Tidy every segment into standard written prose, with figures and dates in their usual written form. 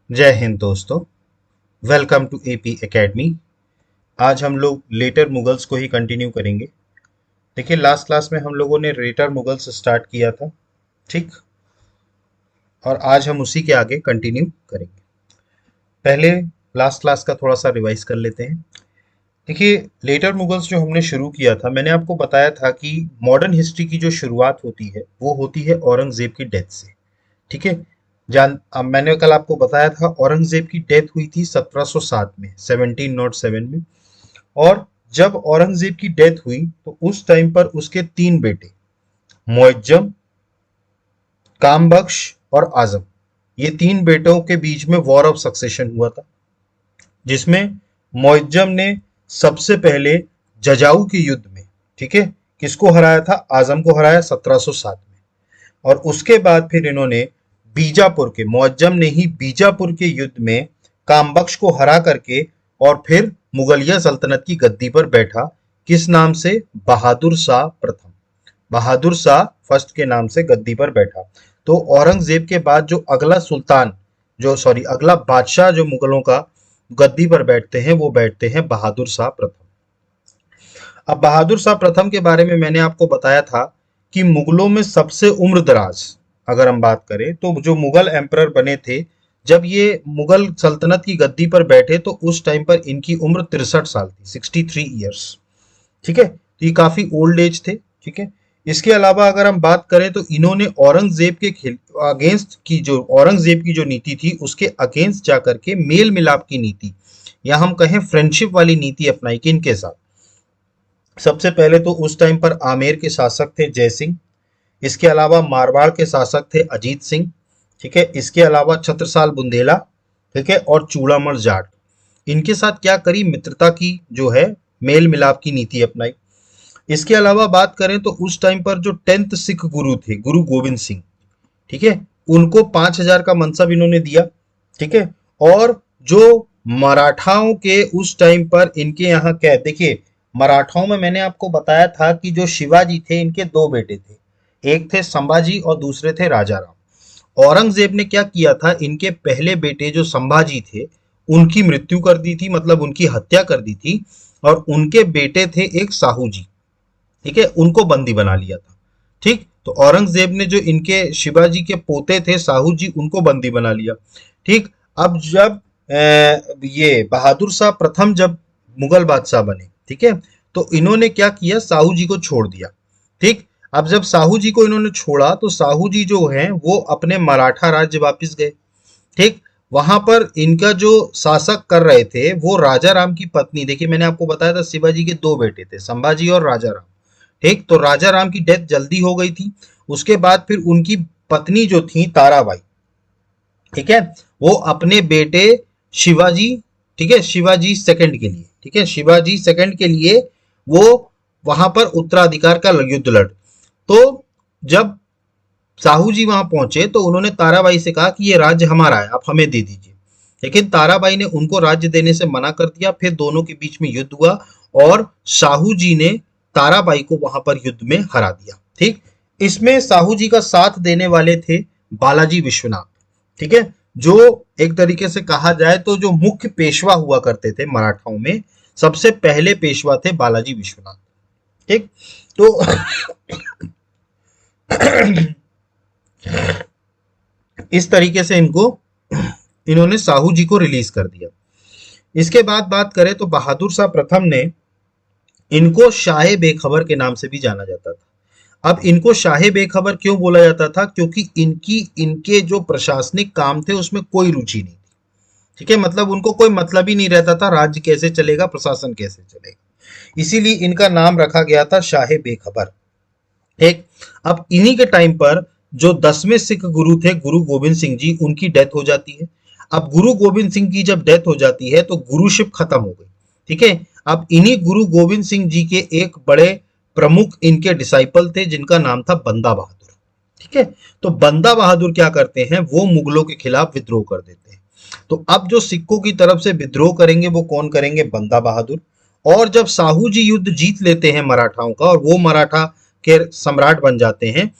जय हिंद दोस्तों। Welcome to AP academy. आज हम लोग लेटर मुगल्स को ही कंटिन्यू करेंगे। देखिए, लास्ट क्लास में हम लोगों ने लेटर मुगल्स स्टार्ट किया था, ठीक। और आज हम उसी के आगे कंटिन्यू करेंगे। पहले लास्ट क्लास का थोड़ा सा रिवाइज कर लेते हैं। देखिए, लेटर मुगल्स जो हमने शुरू किया था, मैंने आपको बताया था कि मॉडर्न हिस्ट्री की जो शुरुआत होती है वो होती है औरंगजेब की डेथ से। ठीक है। अब मैंने कल आपको बताया था औरंगजेब की डेथ हुई थी 1707 में, 1707 में। और जब औरंगजेब की डेथ हुई तो उस टाइम पर उसके तीन बेटे मुअज्जम, कामबख्श और आजम, ये तीन बेटों के बीच में वॉर ऑफ सक्सेशन हुआ था, जिसमें मुअज्जम ने सबसे पहले जजाऊ के युद्ध में, ठीक है, किसको हराया था? आजम को हराया 1707 में। और उसके बाद फिर इन्होंने बीजापुर के, मुअज्जम ने ही बीजापुर के युद्ध में कामबख्श को हरा करके और फिर मुगलिया सल्तनत की गद्दी पर बैठा। किस नाम से? बहादुर शाह प्रथम। बहादुर शाह फर्स्ट के नाम से गद्दी पर बैठा। तो औरंगजेब के बाद जो अगला सुल्तान, जो सॉरी अगला बादशाह जो मुगलों का गद्दी पर बैठते हैं, वो बैठते हैं बहादुर शाह प्रथम। अब बहादुर शाह प्रथम के बारे में मैंने आपको बताया था कि मुगलों में सबसे उम्र दराज अगर हम बात करें तो जो मुगल एम्परर बने थे, जब ये मुगल सल्तनत की गद्दी पर बैठे तो उस टाइम पर इनकी उम्र 63 साल थी, 63 ईयर्स। ठीक है, तो ये काफी ओल्ड एज थे। ठीक है। इसके अलावा अगर हम बात करें तो इन्होंने औरंगजेब के अगेंस्ट की, जो औरंगजेब की जो नीति थी उसके अगेंस्ट जाकर के मेल मिलाप की नीति, या हम कहें फ्रेंडशिप वाली नीति अपनाई। किनके साथ? सबसे पहले तो उस टाइम पर आमेर के शासक थे जय सिंह। इसके अलावा मारवाड़ के शासक थे अजीत सिंह। ठीक है। इसके अलावा छत्रसाल बुंदेला, ठीक है, और चूड़ामल जाट। इनके साथ क्या करी? मित्रता की जो है, मेल मिलाप की नीति अपनाई। इसके अलावा बात करें तो उस टाइम पर जो 10th सिख गुरु थे, गुरु गोविंद सिंह, ठीक है, उनको 5,000 का मनसब इन्होंने दिया। ठीक है। और जो मराठाओं के उस टाइम पर इनके यहाँ क्या, देखिए मराठाओं में मैंने आपको बताया था कि जो शिवाजी थे इनके दो बेटे थे, एक थे संभाजी और दूसरे थे राजाराम। औरंगजेब ने क्या किया था, इनके पहले बेटे जो संभाजी थे उनकी मृत्यु कर दी थी, मतलब उनकी हत्या कर दी थी। और उनके बेटे थे एक साहू जी, ठीक है, उनको बंदी बना लिया था। ठीक। तो औरंगजेब ने जो इनके शिवाजी के पोते थे साहू जी, उनको बंदी बना लिया। ठीक। अब जब ये बहादुर शाह प्रथम जब मुगल बादशाह बने, ठीक है, तो इन्होंने क्या किया, साहू जी को छोड़ दिया। ठीक। अब जब साहू जी को इन्होंने छोड़ा तो साहू जी जो हैं वो अपने मराठा राज्य वापस गए। ठीक। वहां पर इनका जो शासक कर रहे थे वो राजा राम की पत्नी, देखिए मैंने आपको बताया था शिवाजी के दो बेटे थे, संभाजी और राजा राम। ठीक। तो राजा राम की डेथ जल्दी हो गई थी। उसके बाद फिर उनकी पत्नी जो थी ताराबाई, ठीक है, वो अपने बेटे शिवाजी, ठीक है, शिवाजी सेकंड के लिए, ठीक है, शिवाजी सेकंड के लिए वो वहां पर उत्तराधिकार का युद्ध लड़। तो जब साहू जी वहां पहुंचे तो उन्होंने ताराबाई से कहा कि ये राज्य हमारा है, आप हमें दे दीजिए। लेकिन ताराबाई ने उनको राज्य देने से मना कर दिया। फिर दोनों के बीच में युद्ध हुआ और साहू जी ने ताराबाई को वहां पर युद्ध में हरा दिया। ठीक। इसमें साहू जी का साथ देने वाले थे बालाजी विश्वनाथ, ठीक है, जो एक तरीके से कहा जाए तो जो मुख्य पेशवा हुआ करते थे मराठाओं में, सबसे पहले पेशवा थे बालाजी विश्वनाथ। ठीक। तो इस तरीके से इन्होंने साहू जी को रिलीज कर दिया। इसके बाद बात करें तो बहादुर शाह प्रथम ने, इनको शाहे बेखबर के नाम से भी जाना जाता था। अब इनको शाहे बेखबर क्यों बोला जाता था? क्योंकि इनके जो प्रशासनिक काम थे उसमें कोई रुचि नहीं थी। ठीक है, मतलब उनको कोई मतलब ही नहीं रहता था राज्य कैसे चलेगा, प्रशासन कैसे चलेगा, इसीलिए इनका नाम रखा गया था शाहे बेखबर। एक, अब इन्हीं के टाइम पर जो 10वें सिख गुरु थे गुरु गोविंद सिंह जी, उनकी डेथ हो जाती है। अब गुरु गोविंद सिंह की जब डेथ हो जाती है तो गुरुशिप खत्म हो गई। ठीक है। अब इन्हीं गुरु गोविंद सिंह जी के एक बड़े प्रमुख इनके डिसाइपल थे जिनका नाम था बंदा बहादुर। ठीक है। तो बंदा बहादुर क्या करते हैं, वो मुगलों के खिलाफ विद्रोह कर देते हैं। तो अब जो सिखों की तरफ से विद्रोह करेंगे वो कौन करेंगे? बंदा बहादुर। और जब साहू जी युद्ध जीत लेते हैं मराठाओं का और वो मराठा के सम्राट बन जाते हैं,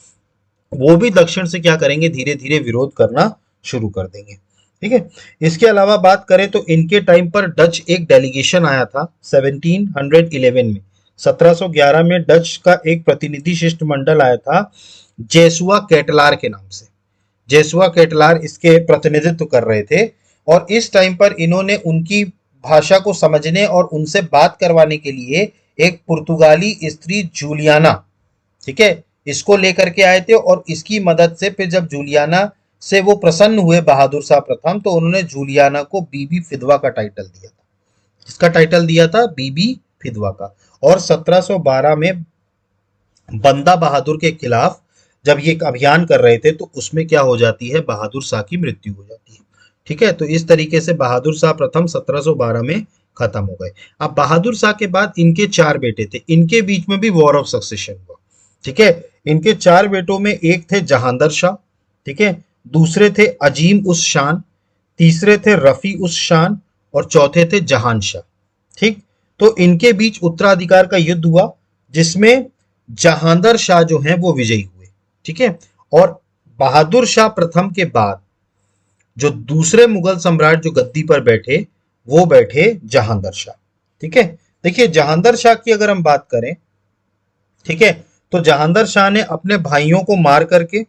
वो भी दक्षिण से क्या करेंगे, धीरे धीरे विरोध करना शुरू कर देंगे। ठीक है। इसके अलावा बात करें तो इनके टाइम पर डच एक डेलीगेशन आया था 1711 में, 1711 में डच का एक प्रतिनिधि शिष्टमंडल आया था जेसुआ कैटलार के नाम से। जेसुआ कैटलार इसके प्रतिनिधित्व कर रहे थे और इस टाइम पर इन्होंने उनकी भाषा को समझने और उनसे बात करवाने के लिए एक पुर्तगाली स्त्री जूलियाना, ठीक है, इसको लेकर के आए थे और इसकी मदद से फिर जब जूलियाना से वो प्रसन्न हुए बहादुर शाह प्रथम, तो उन्होंने जूलियाना को बीबी फिदवा का टाइटल दिया था। इसका टाइटल दिया था बीबी फिदवा का। और 1712 में बंदा बहादुर के खिलाफ जब ये एक अभियान कर रहे थे तो उसमें क्या हो जाती है, बहादुर शाह की मृत्यु हो जाती है। ठीक है, तो इस तरीके से बहादुर शाह प्रथम 1712 में खत्म हो गए। अब बहादुर शाह के बाद इनके 4 बेटे थे, इनके बीच में भी वॉर ऑफ सक्सेशन हुआ। ठीक है, इनके 4 बेटों में एक थे जहांदर शाह, ठीक है, दूसरे थे अजीम उस शान, तीसरे थे रफी उस शान और चौथे थे जहान शाह। ठीक, तो इनके बीच उत्तराधिकार का युद्ध हुआ जिसमें जहांदर शाह जो हैं वो विजयी हुए। ठीक है, और बहादुर शाह प्रथम के बाद जो दूसरे मुगल सम्राट जो गद्दी पर बैठे वो बैठे जहांदर शाह। ठीक है, देखिए जहांदर शाह की अगर हम बात करें, ठीक है, तो जहांदर शाह ने अपने भाइयों को मार करके,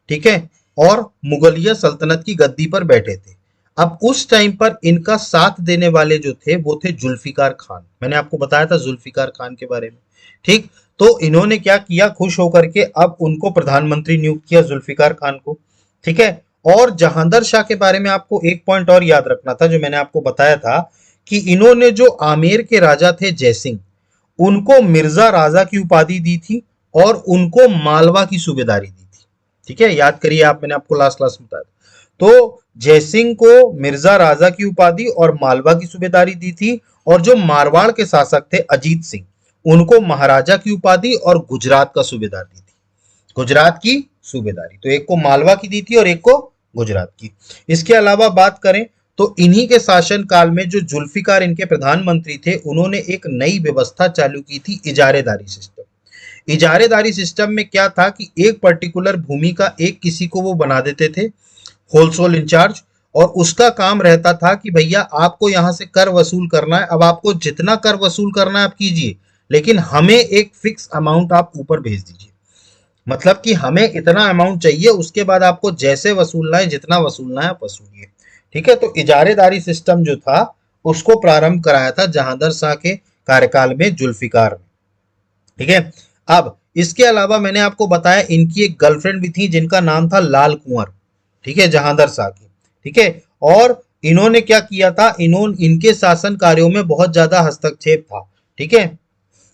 ठीक है, और मुगलिया सल्तनत की गद्दी पर बैठे थे। अब उस टाइम पर इनका साथ देने वाले जो थे वो थे जुल्फिकार खान। मैंने आपको बताया था जुल्फिकार खान के बारे में। ठीक, तो इन्होंने क्या किया, खुश होकर के अब उनको प्रधानमंत्री नियुक्त किया जुल्फिकार खान को। ठीक है, और जहांदर शाह के बारे में आपको एक पॉइंट और याद रखना था जो मैंने आपको बताया था कि इन्होंने जो आमेर के राजा थे जयसिंह, उनको मिर्जा राजा की उपाधि दी थी और उनको मालवा की सूबेदारी दी थी। ठीक है, याद करिए आप, मैंने आपको लास्ट क्लास में बताया तो जयसिंह को मिर्जा राजा की उपाधि और मालवा की सूबेदारी दी थी, और जो मारवाड़ के शासक थे अजीत सिंह, उनको महाराजा की उपाधि और गुजरात का सूबेदार दी थी, गुजरात की सूबेदारी। तो एक को मालवा की दी थी और एक को गुजरात की। इसके अलावा बात करें तो इन्हीं के शासन काल में जो जुल्फिकार इनके प्रधानमंत्री थे, उन्होंने एक नई व्यवस्था चालू की थी, इजारेदारी सिस्टम। इजारेदारी सिस्टम में क्या था कि एक पर्टिकुलर भूमि का एक किसी को वो बना देते थे होलसेल इंचार्ज, और उसका काम रहता था कि भैया आपको यहां से कर वसूल करना है, अब आपको जितना कर वसूल करना है आप कीजिए, लेकिन हमें एक फिक्स अमाउंट आप ऊपर भेज दीजिए। मतलब कि हमें इतना अमाउंट चाहिए, उसके बाद आपको जैसे वसूलना है, जितना वसूलना है आप वसूलिए। ठीक है, तो इजारेदारी सिस्टम जो था उसको प्रारंभ कराया था जहांदर शाह के कार्यकाल में जुल्फिकार ने। ठीक है, अब इसके अलावा मैंने आपको बताया इनकी एक गर्लफ्रेंड भी थी जिनका नाम था लाल कुंवर। ठीक है, जहांदर शाह की। ठीक है, और इन्होंने क्या किया था, इनके शासन कार्यों में बहुत ज्यादा हस्तक्षेप था। ठीक है,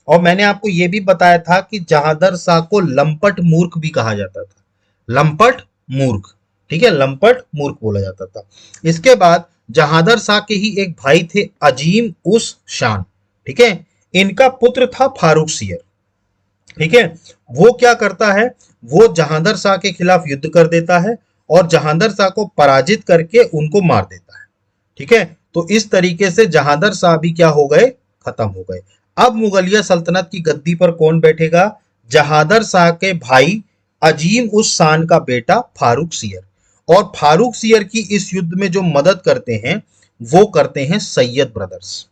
और मैंने आपको यह भी बताया था कि जहांदर शाह को लंपट मूर्ख भी कहा जाता था, लंपट मूर्ख। ठीक है, लंपट मूर्ख बोला जाता था। इसके बाद जहांदर शाह के ही एक भाई थे अजीम उस शान। ठीक है, इनका पुत्र था फारूक सियर। ठीक है, वो क्या करता है, वो जहांदर शाह के खिलाफ युद्ध कर देता है और जहांदर शाह को पराजित करके उनको मार देता है। ठीक है, तो इस तरीके से जहांदर शाह भी क्या हो गए, खत्म हो गए। अब मुगलिया सल्तनत की गद्दी पर कौन बैठेगा, जहांदर शाह के भाई अजीम उस शान का बेटा फारूक सियर। और फारूक सियर की इस युद्ध में जो मदद करते हैं वो करते हैं सैयद ब्रदर्स।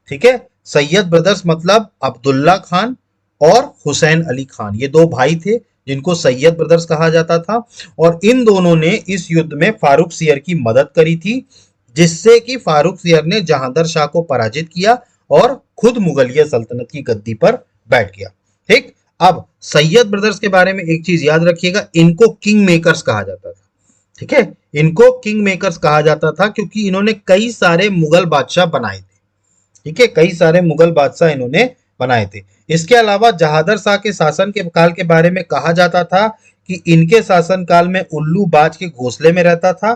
ठीक है, सैयद ब्रदर्स मतलब अब्दुल्ला खान और हुसैन अली खान, ये 2 भाई थे जिनको सैयद ब्रदर्स कहा जाता था, और इन दोनों ने इस युद्ध में फारूक सियर की मदद करी थी, जिससे कि फारूक सियर ने जहांदर शाह को पराजित किया और खुद मुगलिया सल्तनत की गद्दी पर बैठ गया। ठीक, अब सैयद ब्रदर्स के बारे में एक चीज याद रखिएगा, इनको किंग मेकर्स कहा जाता था। ठीक है, इनको किंग मेकर्स कहा जाता था क्योंकि इन्होंने कई सारे मुगल बादशाह बनाए थे। ठीक है, कई सारे मुगल बादशाह इन्होंने बनाए थे। इसके अलावा जहांदर शाह के शासन के काल के बारे में कहा जाता था कि इनके शासन काल में उल्लू बाज के घोंसले में रहता था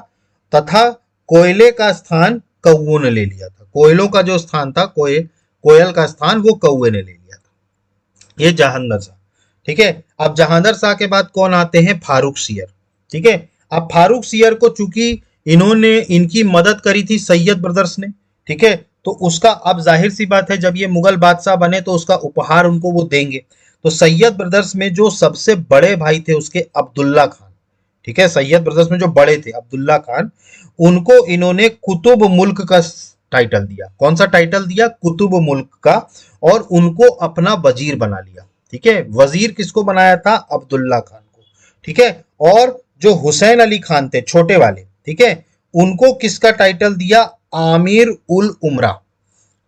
तथा कोयले का स्थान कौओं ने ले लिया था। कोयलों का जो स्थान था, कोयल का स्थान, वो कौए ने ले लिया था। ये जहांदर शाह। ठीक है, अब जहांदर शाह के बाद कौन आते हैं, फारूक सियर। ठीक है, अब फारूक सियर को चूंकि इन्होंने इनकी मदद करी थी सैयद ब्रदर्स ने, ठीक है, तो उसका अब जाहिर सी बात है जब ये मुगल बादशाह बने तो उसका उपहार उनको वो देंगे। तो सैयद ब्रदर्स में जो सबसे बड़े भाई थे उसके अब्दुल्ला खान, ठीक है, सैयद ब्रदर्स में जो बड़े थे अब्दुल्ला खान, उनको इन्होंने कुतुब मुल्क का टाइटल दिया। कौन सा टाइटल दिया? कुतुब मुल्क का। और उनको अपना वजीर बना लिया। ठीक है, वजीर किसको बनाया था? अब्दुल्ला खान को। ठीक है, और जो हुसैन अली खान थे छोटे वाले, ठीक है, उनको किसका टाइटल दिया? आमिर उल उमरा।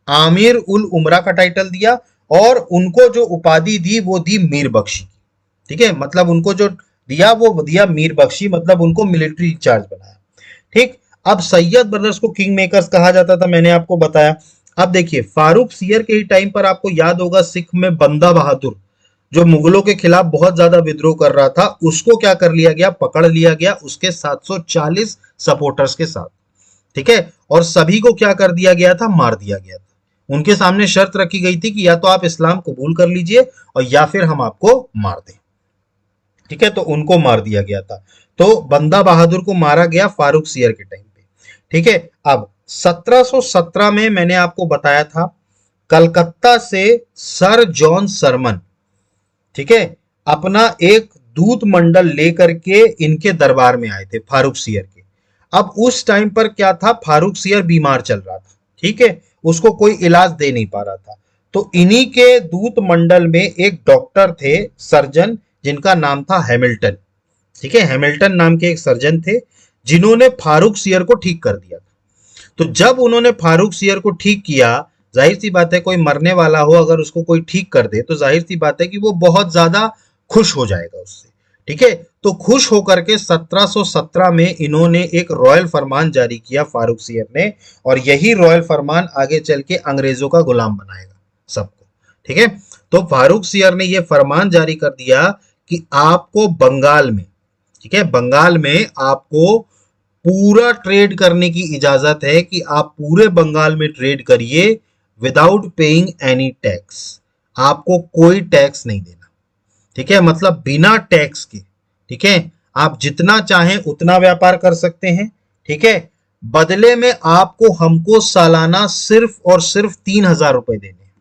आमिर उल उमरा का टाइटल दिया। और उनको जो उपाधि दी वो दी मीर बख्शी की। ठीक है, मतलब उनको जो दिया वो दिया मीर बख्शी, मतलब उनको मिलिट्री इंचार्ज बनाया। ठीक, अब सैयद ब्रदर्स को किंग मेकर्स कहा जाता था, मैंने आपको बताया। अब देखिए, फारूक सियर के ही टाइम पर आपको याद होगा, सिख में बंदा बहादुर जो मुगलों के खिलाफ बहुत ज्यादा विद्रोह कर रहा था, उसको क्या कर लिया गया? पकड़ लिया गया उसके 740 सपोर्टर्स के साथ। ठीक है, और सभी को क्या कर दिया गया था? मार दिया गया था। उनके सामने शर्त रखी गई थी कि या तो आप इस्लाम कबूल कर लीजिए और या फिर हम आपको मार दें। ठीक है, तो उनको मार दिया गया था। तो बंदा बहादुर को मारा गया फारूक सियर के टाइम पे। ठीक है, अब 1717 में मैंने आपको बताया था, कलकत्ता से सर जॉन सरमन, ठीक है, अपना एक दूत मंडल लेकर के इनके दरबार में आए थे फारूक सियर के। अब उस टाइम पर क्या था? फारूक सियर बीमार चल रहा था। ठीक है, उसको कोई इलाज दे नहीं पा रहा था। तो इन्हीं के दूत मंडल में एक डॉक्टर थे, सर्जन, जिनका नाम था हैमिल्टन। ठीक है, हैमिल्टन नाम के एक सर्जन थे, जिन्होंने फारूक सियर को ठीक कर दिया था। तो जब उन्होंने फारूक सियर को ठीक किया, जाहिर सी बात है कोई मरने वाला हो अगर उसको कोई ठीक कर दे तो जाहिर सी बात है कि वो बहुत ज्यादा खुश हो जाएगा उससे। ठीक है, तो खुश होकर के 1717 में इन्होंने एक रॉयल फरमान जारी किया फारूक सियर ने, और यही रॉयल फरमान आगे चल के अंग्रेजों का गुलाम बनाएगा सबको। ठीक है, तो फारूक सियर ने यह फरमान जारी कर दिया कि आपको बंगाल में, ठीक है, बंगाल में आपको पूरा ट्रेड करने की इजाजत है, कि आप पूरे बंगाल में ट्रेड करिए विदाउट पेइंग एनी टैक्स। आपको कोई टैक्स नहीं देना। ठीक है, मतलब बिना टैक्स के, ठीक है, आप जितना चाहें उतना व्यापार कर सकते हैं। ठीक है, बदले में आपको हमको सालाना सिर्फ और सिर्फ 3,000 रुपए देने हैं।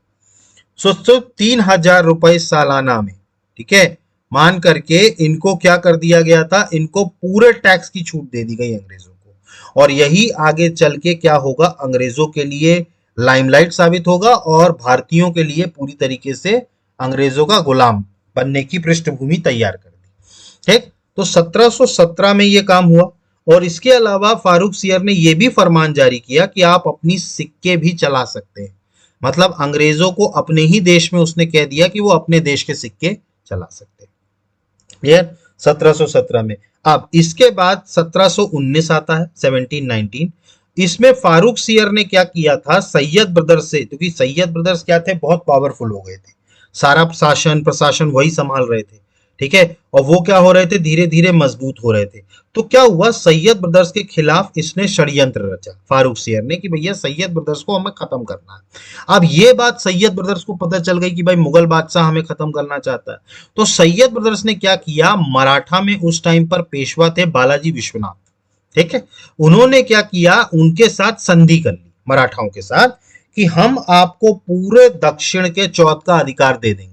सोचो, 3,000 रुपए सालाना में, ठीक है, मान करके इनको क्या कर दिया गया था? इनको पूरे टैक्स की छूट दे दी गई अंग्रेजों को। और यही आगे चल के क्या होगा? अंग्रेजों के लिए लाइमलाइट साबित होगा और भारतीयों के लिए पूरी तरीके से अंग्रेजों का गुलाम बनने की पृष्ठभूमि तैयार कर दी। ठीक, तो 1717 में यह काम हुआ। और इसके अलावा फारूक सियर ने यह भी फरमान जारी किया कि आप अपनी सिक्के भी चला सकते हैं। मतलब अंग्रेजों को अपने ही देश में उसने कह दिया कि वो अपने देश के सिक्के चला सकते हैं। क्लियर? 1717 में। अब इसके बाद 1719 आता है, 1719। इसमें फारूक सियर ने क्या किया था? सैयद ब्रदर्स से, क्योंकि सैयद ब्रदर्स क्या थे? बहुत पावरफुल हो गए थे, सारा शासन प्रशासन वही संभाल रहे थे। ठीक है, और वो क्या हो रहे थे? धीरे धीरे मजबूत हो रहे थे। तो क्या हुआ? सैयद ब्रदर्स के खिलाफ इसने षड्यंत्र रचा फारूक सियर ने, कि भैया सैयद ब्रदर्स को हमें खत्म करना है। अब ये बात सैयद ब्रदर्स को पता चल गई कि भाई मुगल बादशाह हमें खत्म करना चाहता है। तो सैयद ब्रदर्स ने क्या किया? मराठा में उस टाइम पर पेशवा थे बालाजी विश्वनाथ। ठीक है, उन्होंने क्या किया? उनके साथ संधि कर ली, मराठाओं के साथ, कि हम आपको पूरे दक्षिण के चौथ का अधिकार दे देंगे।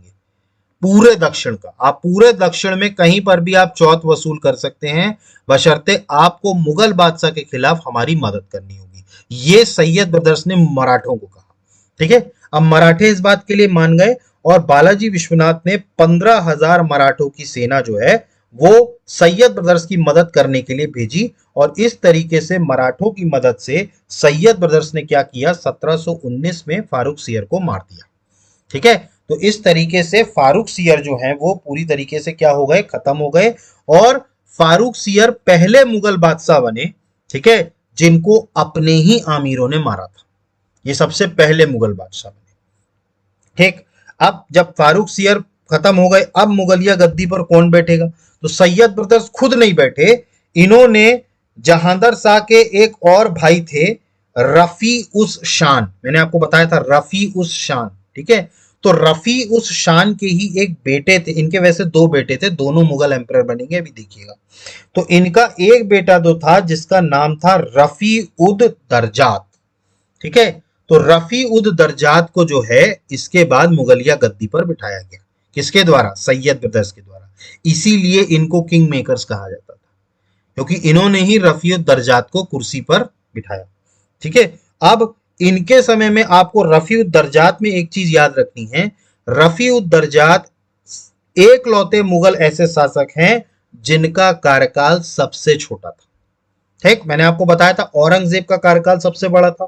पूरे दक्षिण का, आप पूरे दक्षिण में कहीं पर भी आप चौथ वसूल कर सकते हैं, बशर्ते आपको मुगल बादशाह के खिलाफ हमारी मदद करनी होगी। ये सैयद ब्रदर्स ने मराठों को कहा। ठीक है, अब मराठे इस बात के लिए मान गए और बालाजी विश्वनाथ ने 15,000 मराठों की सेना जो है वो सैयद ब्रदर्स की मदद करने के लिए भेजी। और इस तरीके से मराठों की मदद से सैयद ब्रदर्स ने क्या किया? 1719 में फारूक सियर को मार दिया। ठीक है, तो इस तरीके से फारूक सियर जो हैं वो पूरी तरीके से क्या हो गए? खत्म हो गए। और फारूक सियर पहले मुगल बादशाह बने, ठीक है, जिनको अपने ही आमीरों ने मारा था। ये सबसे पहले मुगल बादशाह बने। ठीक, अब जब फारूक सियर खत्म हो गए, अब मुगलिया गद्दी पर कौन बैठेगा? तो सैयद ब्रदर्स खुद नहीं बैठे, इन्होंने जहांदर शाह के एक और भाई थे, रफी उस शान, मैंने आपको बताया था रफी उस शान। ठीक है, तो रफी उस शान के ही एक बेटे थे, इनके वैसे दो बेटे थे, दोनों मुगल एम्परर बनेंगे, अभी देखिएगा। तो इनका एक बेटा जो था जिसका नाम था रफी उद दरजात। ठीक है, तो रफी उद दरजात को जो है इसके बाद मुगलिया गद्दी पर बिठाया गया। किसके द्वारा? सैयद ब्रदर्स के द्वारा। इसीलिए इनको किंग मेकर्स कहा जाता था। क्योंकि इन्होंने ही रफीउद्दर्जात को कुर्सी पर बिठाया। ठीक है, अब इनके समय में आपको रफीउद्दर्जात में एक चीज याद रखनी है, रफीउद्दर्जात एक लौते मुगल ऐसे शासक हैं जिनका कार्यकाल सबसे छोटा था। ठीक, मैंने आपको बताया था औरंगजेब का कार्यकाल सबसे बड़ा था,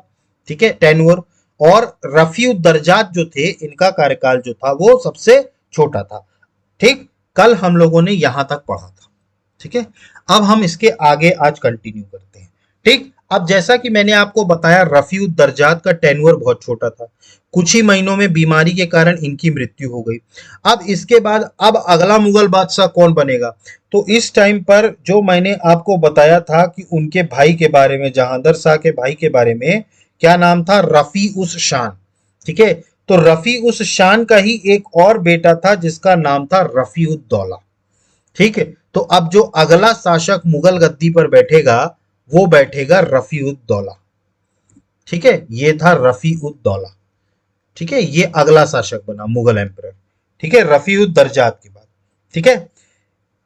ठीक है, टेन्योर, और रफीउद्दर्जात जो थे इनका कार्यकाल जो था वो सबसे छोटा था। ठीक, कल हम लोगों ने यहां तक पढ़ा था। ठीक है, अब हम इसके आगे आज कंटिन्यू करते हैं। ठीक, अब जैसा कि मैंने आपको बताया रफीउद्दर्जात का टेन्योर बहुत छोटा था, कुछ ही महीनों में बीमारी के कारण इनकी मृत्यु हो गई। अब इसके बाद अब अगला मुगल बादशाह कौन बनेगा, तो इस टाइम पर जो मैंने आपको बताया था कि उनके भाई के बारे में, जहांदर शाह के भाई के बारे में, क्या नाम था, रफी उस शान। ठीक है, तो रफी उस शान का ही एक और बेटा था जिसका नाम था रफी उद दौला। ठीक है, तो अब जो अगला शासक मुगल गद्दी पर बैठेगा वो बैठेगा रफी उद दौला। ठीक है, ये था रफी उद दौला। ठीक है, ये अगला शासक बना मुगल एम्परर। ठीक है, रफी उद दर्जात के बाद। ठीक है,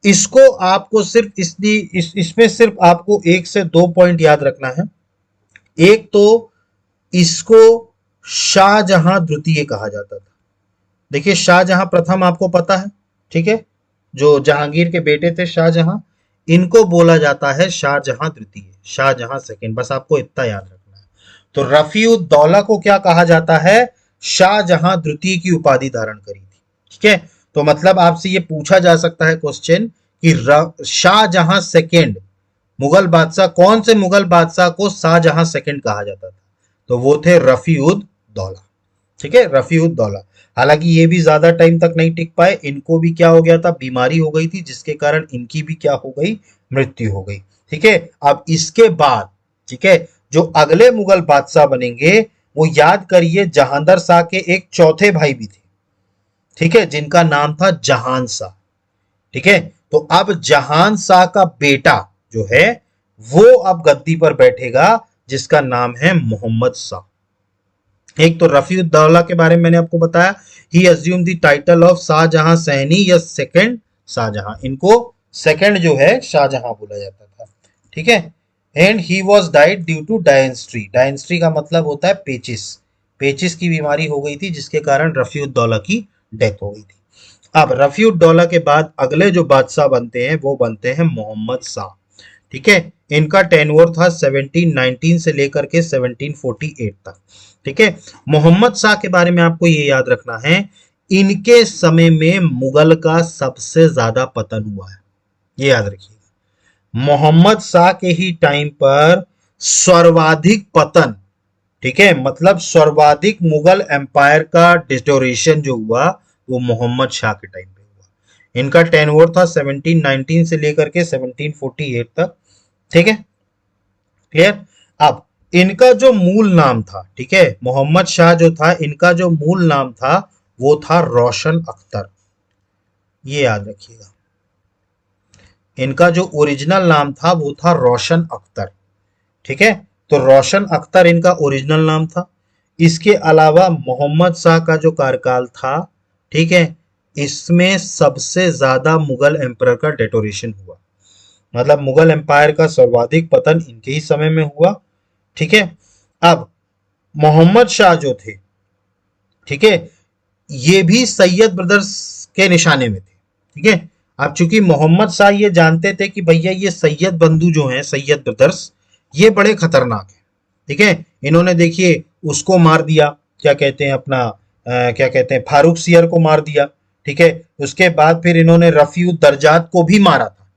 इसको आपको सिर्फ इसलिए इसमें सिर्फ आपको एक से दो पॉइंट याद रखना है। एक तो इसको शाहजहां द्वितीय कहा जाता था। देखिए, शाहजहां प्रथम आपको पता है, ठीक है, जो जहांगीर के बेटे थे शाहजहां, इनको बोला जाता है शाहजहां द्वितीय, शाहजहां सेकंड, बस आपको इतना याद रखना है। तो रफीउद्दौला को क्या कहा जाता है, शाहजहां द्वितीय की उपाधि धारण करी थी। ठीक है, तो मतलब आपसे ये पूछा जा सकता है क्वेश्चन कि शाहजहां सेकंड मुगल बादशाह, कौन से मुगल बादशाह को शाहजहां सेकंड कहा जाता था, तो वो थे रफी उद दौला। ठीक है, रफी उद दौला। हालांकि ये भी ज्यादा टाइम तक नहीं टिक पाए, इनको भी क्या हो गया था, बीमारी हो गई थी, जिसके कारण इनकी भी क्या हो गई, मृत्यु हो गई। ठीक है, अब इसके बाद, ठीक है, जो अगले मुगल बादशाह बनेंगे वो याद करिए जहांदर शाह के एक चौथे भाई भी थे। ठीक है, जिनका नाम था जहान शाह। ठीक है, तो अब जहान शाह का बेटा जो है वो अब गद्दी पर बैठेगा, जिसका नाम है मोहम्मद शाह। एक तो रफीउद्दौला के बारे में मैंने आपको बताया, he assume the title of Shahjahan Sani या सेकंड शाहजहां, इनको सेकंड जो है शाहजहां बोला जाता था। ठीक है, and he was died due to dysentery, dysentery का मतलब होता है पेचिस, पेचिस की बीमारी हो गई थी जिसके कारण रफीउद्दौला की डेथ हो गई थी। अब रफीउद्दौला के बाद अगले जो बादशाह बनते हैं वो बनते हैं मोहम्मद शाह। ठीक है, इनका टेन्योर था 1719 से लेकर के 1748 तक। ठीक है, मोहम्मद शाह के बारे में आपको ये याद रखना है, इनके समय में मुगल का सबसे ज्यादा पतन हुआ है, ये याद रखिएगा। मोहम्मद शाह के ही टाइम पर सर्वाधिक पतन, ठीक है, मतलब सर्वाधिक मुगल एम्पायर का डिस्टोरेशन जो हुआ वो मोहम्मद शाह के टाइम पे हुआ। इनका टेन्योर था 1719 से लेकर के 1748 तक। ठीक है, क्लियर। अब इनका जो मूल नाम था, ठीक है, मोहम्मद शाह जो था, इनका जो मूल नाम था वो था रोशन अख्तर, ये याद रखिएगा। इनका जो ओरिजिनल नाम था वो था रोशन अख्तर। ठीक है, तो रोशन अख्तर इनका ओरिजिनल नाम था। इसके अलावा मोहम्मद शाह का जो कार्यकाल था, ठीक है, इसमें सबसे ज्यादा मुगल एम्परर का डेटोरेशन हुआ, मतलब मुगल एम्पायर का सर्वाधिक पतन इनके ही समय में हुआ। ठीक है, अब मोहम्मद शाह जो थे, ठीक है, ये भी सैयद ब्रदर्स के निशाने में थे। ठीक है, अब चूंकि मोहम्मद शाह ये जानते थे कि भैया ये सैयद बंधु जो हैं, सैयद ब्रदर्स, ये बड़े खतरनाक हैं। ठीक है, इन्होंने देखिए उसको मार दिया, क्या कहते हैं अपना, क्या कहते हैं, फारूक सियर को मार दिया। ठीक है, उसके बाद फिर इन्होंने रफीउद दर्जात को भी मारा था।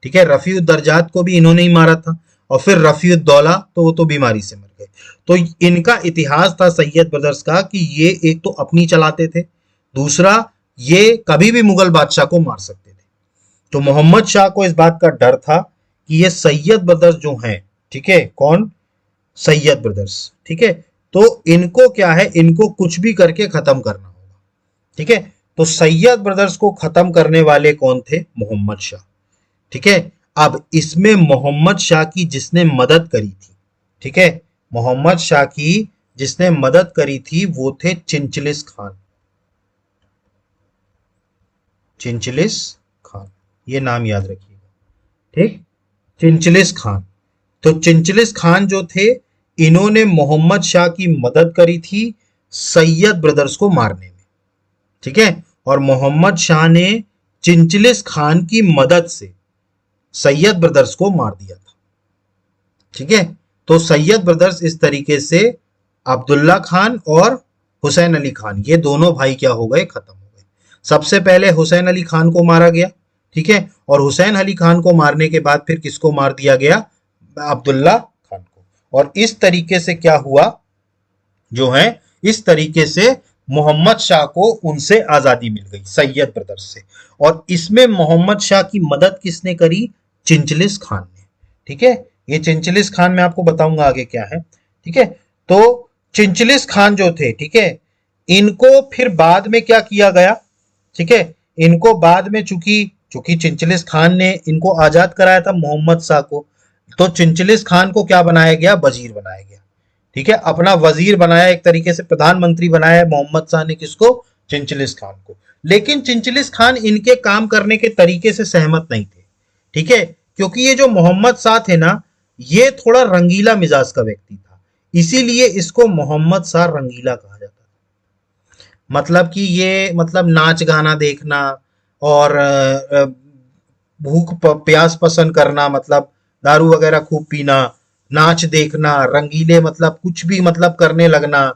ठीक है, रफीउद दर्जात को भी इन्होंने ही मारा था, और फिर रफीउद दौला तो वो तो बीमारी से मर गए। तो इनका इतिहास था सैयद ब्रदर्स का कि ये एक तो अपनी चलाते थे, दूसरा ये कभी भी मुगल बादशाह को मार सकते थे। तो मोहम्मद शाह को इस बात का डर था कि ये सैयद ब्रदर्स जो हैं, ठीक है, कौन, सैयद ब्रदर्स, ठीक है, तो इनको क्या है, इनको कुछ भी करके खत्म करना होगा। ठीक है, तो सैयद ब्रदर्स को खत्म करने वाले कौन थे, मोहम्मद शाह। ठीक है, अब इसमें मोहम्मद शाह की जिसने मदद करी थी, ठीक है, मोहम्मद शाह की जिसने मदद करी थी वो थे चिंचलिस खान, चिंचलिस खान, ये नाम याद रखिएगा। ठीक, चिंचलिस खान। तो चिंचलिस खान जो थे, इन्होंने मोहम्मद शाह की मदद करी थी सैयद ब्रदर्स को मारने में, ठीक है। और मोहम्मद शाह ने चिंचलिस खान की मदद से सैयद ब्रदर्स को मार दिया था, ठीक है। तो सैयद ब्रदर्स इस तरीके से अब्दुल्ला खान और हुसैन अली खान, ये दोनों भाई क्या हो गए, खत्म हो गए। सबसे पहले हुसैन अली खान को मारा गया, ठीक है। और हुसैन अली खान को मारने के बाद फिर किसको मार दिया गया, अब्दुल्ला खान को। और इस तरीके से क्या हुआ, जो है इस तरीके से मोहम्मद शाह को उनसे आजादी मिल गई, सैयद ब्रदर्स से। और इसमें मोहम्मद शाह की मदद किसने करी, चिंचलिस खान ने, ठीक है। ये चिंचलिस खान मैं आपको बताऊंगा आगे क्या है, ठीक है। तो चिंचलिस खान जो थे, ठीक है, इनको फिर बाद में क्या किया गया, ठीक है। इनको बाद में चूंकि चूंकि चिंचलिस खान ने इनको आजाद कराया था मोहम्मद शाह को, तो चिंचलिस खान को क्या बनाया गया, वजीर बनाया गया, ठीक है। अपना वजीर बनाया, एक तरीके से प्रधानमंत्री बनाया मोहम्मद शाह ने, किसको, चिंचलिस खान को। लेकिन चिंचलिस खान इनके काम करने के तरीके से सहमत नहीं थे, ठीक है। क्योंकि ये जो मोहम्मद शाह थे ना, ये थोड़ा रंगीला मिजाज का व्यक्ति था, इसीलिए इसको मोहम्मद शाह रंगीला कहा जाता था। मतलब कि ये मतलब नाच गाना देखना और भूख प्यास पसंद करना, मतलब दारू वगैरह खूब पीना, नाच देखना, रंगीले मतलब कुछ भी मतलब करने लगना,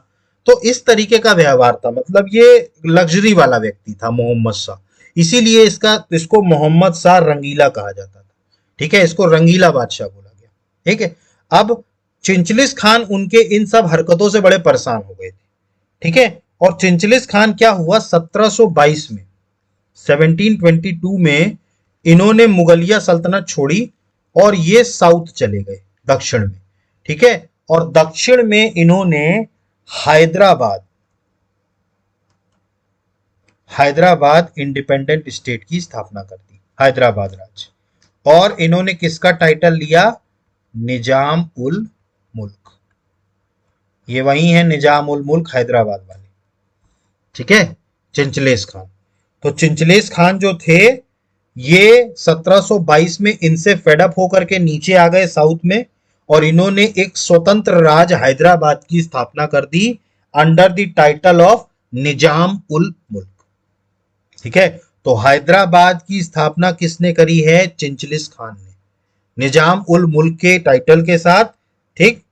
तो इस तरीके का व्यवहार था। मतलब ये लग्जरी वाला व्यक्ति था मोहम्मद शाह, इसीलिए इसको मोहम्मद शाह रंगीला कहा जाता था, ठीक है। इसको रंगीला बादशाह बोला गया, ठीक है। अब चिंचलिस खान उनके इन सब हरकतों से बड़े परेशान हो गए थे, ठीक है। और चिंचलिस खान क्या हुआ, 1722 में 1722 में इन्होंने मुगलिया सल्तनत छोड़ी और ये साउथ चले गए, दक्षिण में, ठीक है। और दक्षिण में इन्होंने हैदराबाद हैदराबाद इंडिपेंडेंट स्टेट की स्थापना कर दी, हैदराबाद राज्य। और इन्होंने किसका टाइटल लिया, निजाम उल मुल्क। ये वही है निजाम उल मुल्क हैदराबाद वाले, ठीक है, चिंचलेस खान। तो चिंचलेस खान जो थे, ये 1722 में इनसे फेडअप होकर के नीचे आ गए साउथ में, और इन्होंने एक स्वतंत्र राज हैदराबाद की स्थापना कर the under the title of Nizam ul मुल्क, ठीक है। तो हैदराबाद की स्थापना किसने करी है, चिंचलिस खान ने, निजाम उल मुल्क के टाइटल के साथ, ठीक,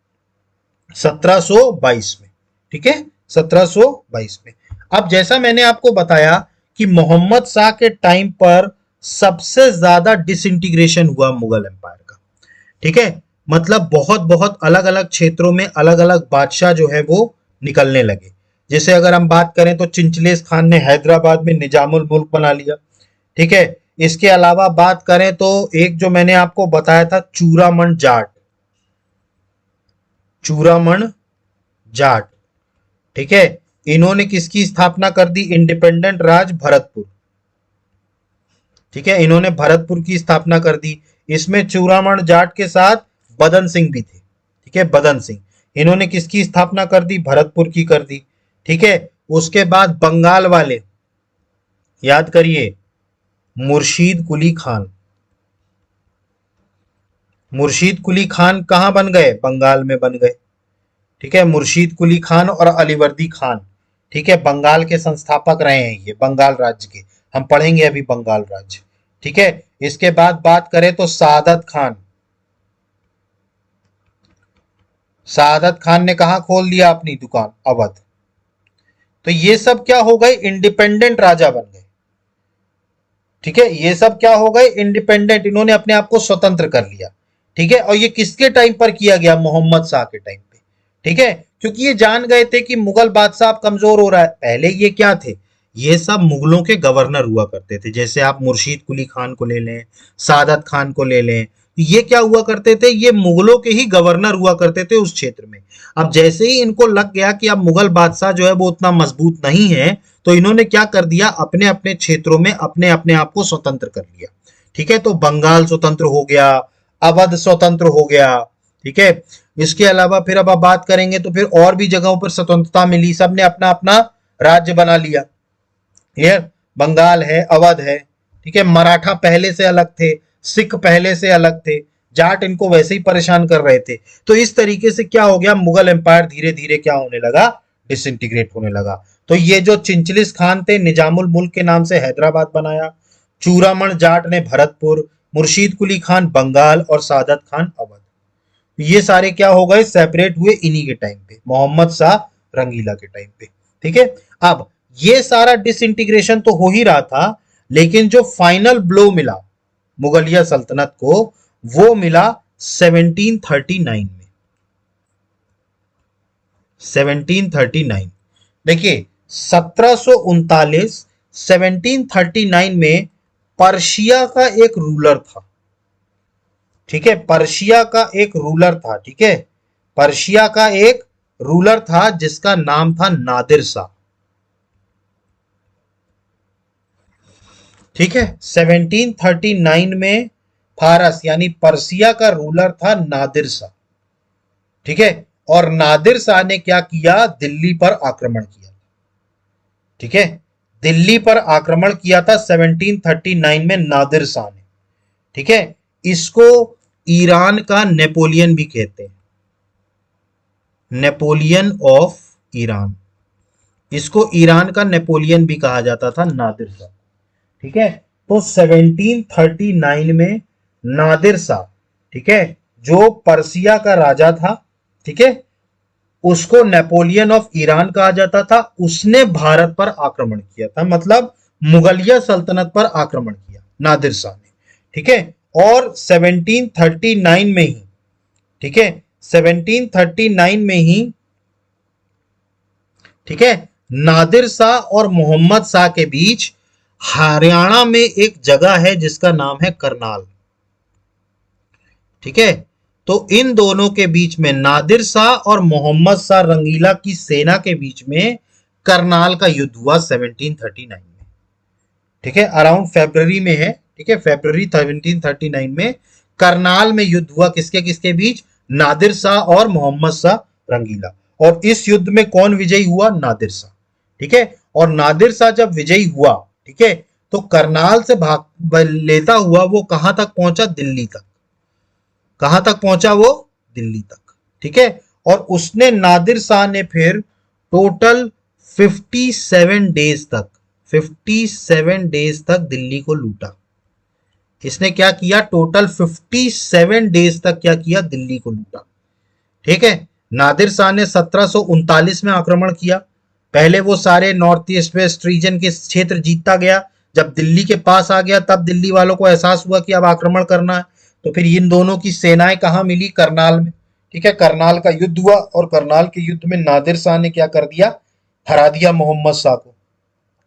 1722 में, ठीक है, 1722 में। अब जैसा मैंने आपको बताया कि मोहम्मद शाह के टाइम पर सबसे ज्यादा डिसइंटीग्रेशन हुआ मुगल एम्पायर का, ठीक है। मतलब बहुत बहुत अलग अलग क्षेत्रों में अलग अलग बादशाह जो है वो निकलने लगे। जैसे अगर हम बात करें तो चिंचलेस खान ने हैदराबाद में निजामुल मुल्क बना लिया, ठीक है। इसके अलावा बात करें तो एक जो मैंने आपको बताया था चूरामन जाट, चूरामन जाट, ठीक है, इन्होंने किसकी स्थापना कर दी, इंडिपेंडेंट राज भरतपुर, ठीक है, इन्होंने भरतपुर की स्थापना कर दी। इसमें चूरामन जाट के साथ बदन सिंह भी थे, ठीक है, बदन सिंह, इन्होंने किसकी स्थापना कर दी, भरतपुर की कर दी, ठीक है। उसके बाद बंगाल वाले, याद करिए, मुर्शीद कुली खान, मुर्शीद कुली खान कहां बन गए, बंगाल में बन गए, ठीक है। मुर्शीद कुली खान और अलीवर्दी खान, ठीक है, बंगाल के संस्थापक रहे हैं, ये बंगाल राज्य के, हम पढ़ेंगे अभी बंगाल राज्य, ठीक है। इसके बाद बात करें तो सादत खान, सादत खान ने कहा खोल दिया अपनी दुकान, अवध। तो ये सब क्या हो गए, इंडिपेंडेंट राजा बन गए, ठीक है। ये सब क्या हो गए, इंडिपेंडेंट, इन्होंने अपने आप को स्वतंत्र कर लिया, ठीक है। और ये किसके टाइम पर किया गया, मोहम्मद शाह के टाइम पे, ठीक है। क्योंकि ये जान गए थे कि मुगल बादशाह कमजोर हो रहा है। पहले ये क्या थे, ये सब मुगलों के गवर्नर हुआ करते थे। जैसे आप मुर्शीद कुली खान को ले लें, सादत खान को ले लें, ये क्या हुआ करते थे, ये मुगलों के ही गवर्नर हुआ करते थे उस क्षेत्र में। अब जैसे ही इनको लग गया कि अब मुगल बादशाह जो है वो उतना मजबूत नहीं है, तो इन्होंने क्या कर दिया, अपने अपने क्षेत्रों में अपने अपने आप को स्वतंत्र कर लिया, ठीक है। तो बंगाल स्वतंत्र हो गया, अवध स्वतंत्र हो गया, ठीक है। इसके अलावा फिर अब आप बात करेंगे तो फिर और भी जगहों पर स्वतंत्रता मिली, सबने अपना अपना राज्य बना लिया, क्लियर। बंगाल है, अवध है, ठीक है। मराठा पहले से अलग थे, सिख पहले से अलग थे, जाट इनको वैसे ही परेशान कर रहे थे। तो इस तरीके से क्या हो गया, मुगल एम्पायर धीरे धीरे क्या होने लगा, डिसइंटीग्रेट होने लगा। तो ये जो चिंचलिस खान थे, निजामुल मुल्क के नाम से हैदराबाद बनाया, चूरामण जाट ने भरतपुर, मुर्शीद कुली खान बंगाल और सादत खान अवध, ये सारे क्या हो गए, सेपरेट हुए इन्हीं के टाइम पे, मोहम्मद शाह रंगीला के टाइम पे। ठीक है, अब ये सारा डिसइंटीग्रेशन तो हो ही रहा था, लेकिन जो फाइनल ब्लो मिला मुगलिया सल्तनत को, वो मिला 1739 में। 1739, देखिए 1739, 1739 में पर्शिया का एक रूलर था। ठीक है, पर्शिया का एक रूलर था। ठीक है, पर्शिया का एक रूलर था जिसका नाम था नादिर शाह। ठीक है, 1739 में फारस यानी पर्शिया का रूलर था नादिर शाह। ठीक है, और नादिर शाह ने क्या किया, दिल्ली पर आक्रमण किया। ठीक है, दिल्ली पर आक्रमण किया था 1739 में नादिर शाह ने। ठीक है, इसको ईरान का नेपोलियन भी कहते हैं, नेपोलियन ऑफ ईरान, इसको ईरान का नेपोलियन भी कहा जाता था, नादिर शाह। ठीक है, तो 1739 में नादिर शाह, ठीक है, जो पर्सिया का राजा था, ठीक है, उसको नेपोलियन ऑफ ईरान कहा जाता था, उसने भारत पर आक्रमण किया था, मतलब मुगलिया सल्तनत पर आक्रमण किया नादिर शाह ने। ठीक है, और 1739 में ही, ठीक है, 1739 में ही, ठीक है, नादिर शाह और मोहम्मद शाह के बीच हरियाणा में एक जगह है जिसका नाम है करनाल। ठीक है, तो इन दोनों के बीच में, नादिर शाह और मोहम्मद शाह रंगीला की सेना के बीच में करनाल का युद्ध हुआ 1739 में। ठीक है, अराउंड फरवरी में है। ठीक है, फरवरी 1739 में करनाल में युद्ध हुआ, किसके किसके बीच, नादिर शाह और मोहम्मद शाह रंगीला। और इस युद्ध में कौन विजयी हुआ, नादिर शाह। ठीक है, और नादिर शाह जब विजयी हुआ, ठीक है, तो करनाल से भाग लेता हुआ वो कहां तक पहुंचा, दिल्ली तक। कहां तक पहुंचा वो, दिल्ली तक। ठीक है, और उसने, नादिर शाह ने फिर टोटल 57 डेज तक, 57 डेज तक दिल्ली को लूटा। इसने क्या किया, टोटल 57 डेज तक क्या किया, दिल्ली को लूटा। ठीक है, नादिर शाह ने 1739 में आक्रमण किया। पहले वो सारे नॉर्थ ईस्ट वेस्ट रीजन के क्षेत्र जीतता गया, जब दिल्ली के पास आ गया तब दिल्ली वालों को एहसास हुआ कि अब आक्रमण करना है, तो फिर इन दोनों की सेनाएं कहां मिली, करनाल में। ठीक है, करनाल का युद्ध हुआ, और करनाल के युद्ध में नादिर शाह ने क्या कर दिया, हरा दिया मोहम्मद शाह को।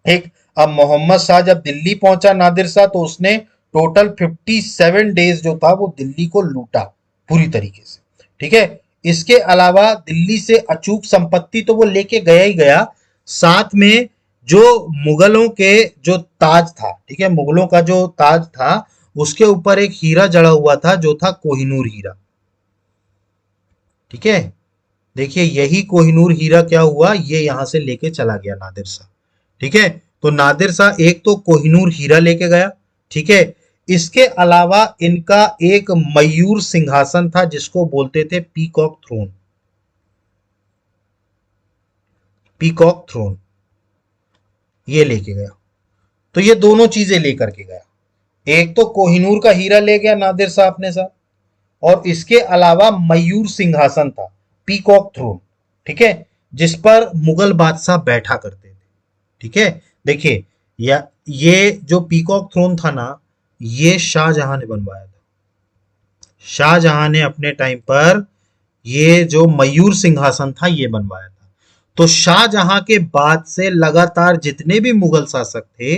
ठीक, अब मोहम्मद शाह जब दिल्ली पहुंचा, नादिर शाह, तो उसने टोटल 57 डेज जो था वो दिल्ली को लूटा पूरी तरीके से। ठीक है, इसके अलावा दिल्ली से अचूक संपत्ति तो वो लेके गया ही गया, साथ में जो मुगलों के जो ताज था, ठीक है, मुगलों का जो ताज था, उसके ऊपर एक हीरा जड़ा हुआ था जो था कोहिनूर हीरा। ठीक है, देखिए यही कोहिनूर हीरा क्या हुआ, ये यहां से लेके चला गया नादिर शाह। ठीक है, तो नादिर शाह एक तो कोहिनूर हीरा लेके गया। ठीक है, इसके अलावा इनका एक मयूर सिंहासन था जिसको बोलते थे पीकॉक थ्रोन, पीकॉक थ्रोन, ये लेके गया। तो ये दोनों चीजें लेकर के गया, एक तो कोहिनूर का हीरा ले गया नादिर शाह अपने साथ, और इसके अलावा मयूर सिंहासन था, पीकॉक थ्रोन। ठीक है, जिस पर मुगल बादशाह बैठा करते थे। ठीक है, देखिए या ये जो पीकॉक थ्रोन था ना, ये शाहजहां ने बनवाया था। शाहजहां ने अपने टाइम पर ये जो मयूर सिंहासन था ये बनवाया था। तो शाहजहां के बाद से लगातार जितने भी मुगल शासक थे,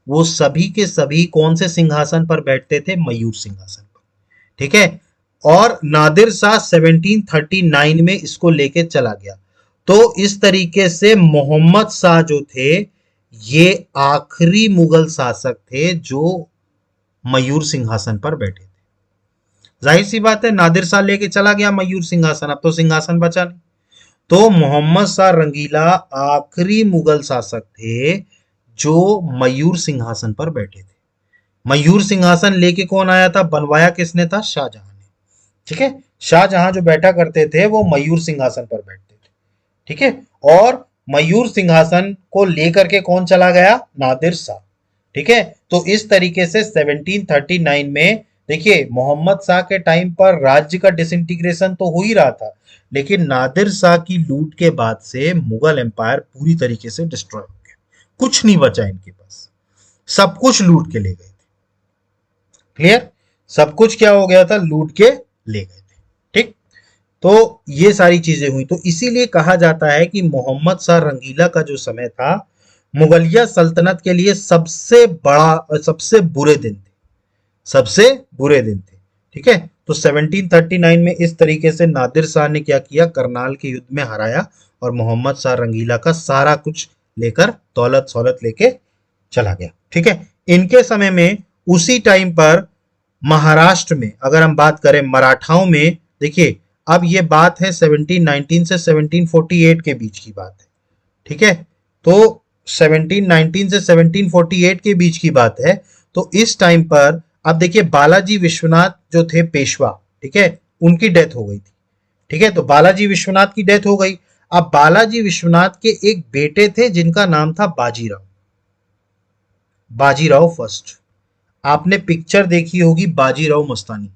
वो सभी के सभी कौन से सिंहासन पर बैठते थे, मयूर सिंहासन पर। ठीक है, और नादिर शाह 1739 में इसको लेके चला गया। तो इस तरीके से मोहम्मद शाह जो थे, ये आखिरी मुगल शासक थे जो मयूर सिंहासन पर बैठे थे। जाहिर सी बात है, नादिर शाह लेके चला गया मयूर सिंहासन, अब तो सिंहासन बचा नहीं। तो मोहम्मद शाह रंगीला आखिरी मुगल शासक थे जो मयूर सिंहासन पर बैठे थे। मयूर सिंहासन लेके कौन आया था, बनवाया किसने था, शाहजहां ने। ठीक है, शाहजहां जो बैठा करते थे वो मयूर सिंहासन पर बैठते थे। ठीक है, और मयूर सिंहासन को लेकर के कौन चला गया? नादिर शाह। ठीक है, तो इस तरीके से 1739 में देखिए मोहम्मद शाह के टाइम पर राज्य का डिसइंटीग्रेशन तो हो ही रहा था, लेकिन नादिर शाह की लूट के बाद से मुगल एम्पायर पूरी तरीके से डिस्ट्रॉय हो गया, कुछ नहीं बचा इनके पास, सब कुछ लूट के ले गए थे। क्लियर? सब कुछ क्या हो गया था? लूट के ले गए थे। ठीक, तो ये सारी चीजें हुई, तो इसीलिए कहा जाता है कि मोहम्मद शाह रंगीला का जो समय था मुगलिया सल्तनत के लिए सबसे बड़ा और सबसे बुरे दिन थे, सबसे बुरे दिन थे। ठीक है, तो 1739 में इस तरीके से नादिर शाह ने क्या किया? करनाल के युद्ध में हराया और मोहम्मद शाह रंगीला का सारा कुछ लेकर दौलत सौलत लेके चला गया। ठीक है, इनके समय में उसी टाइम पर महाराष्ट्र में अगर हम बात करें मराठाओं में, देखिए अब ये बात है 1719 से 1748 के बीच की बात है। ठीक है, तो 1719 से 1748 के बीच की बात है। तो इस टाइम पर अब देखिए बालाजी विश्वनाथ जो थे पेशवा, ठीक है, उनकी डेथ हो गई थी। ठीक है, तो बालाजी विश्वनाथ की डेथ हो गई। अब बालाजी विश्वनाथ के एक बेटे थे जिनका नाम था बाजीराव, बाजीराव फर्स्ट। आपने पिक्चर देखी होगी बाजीराव मस्तानी।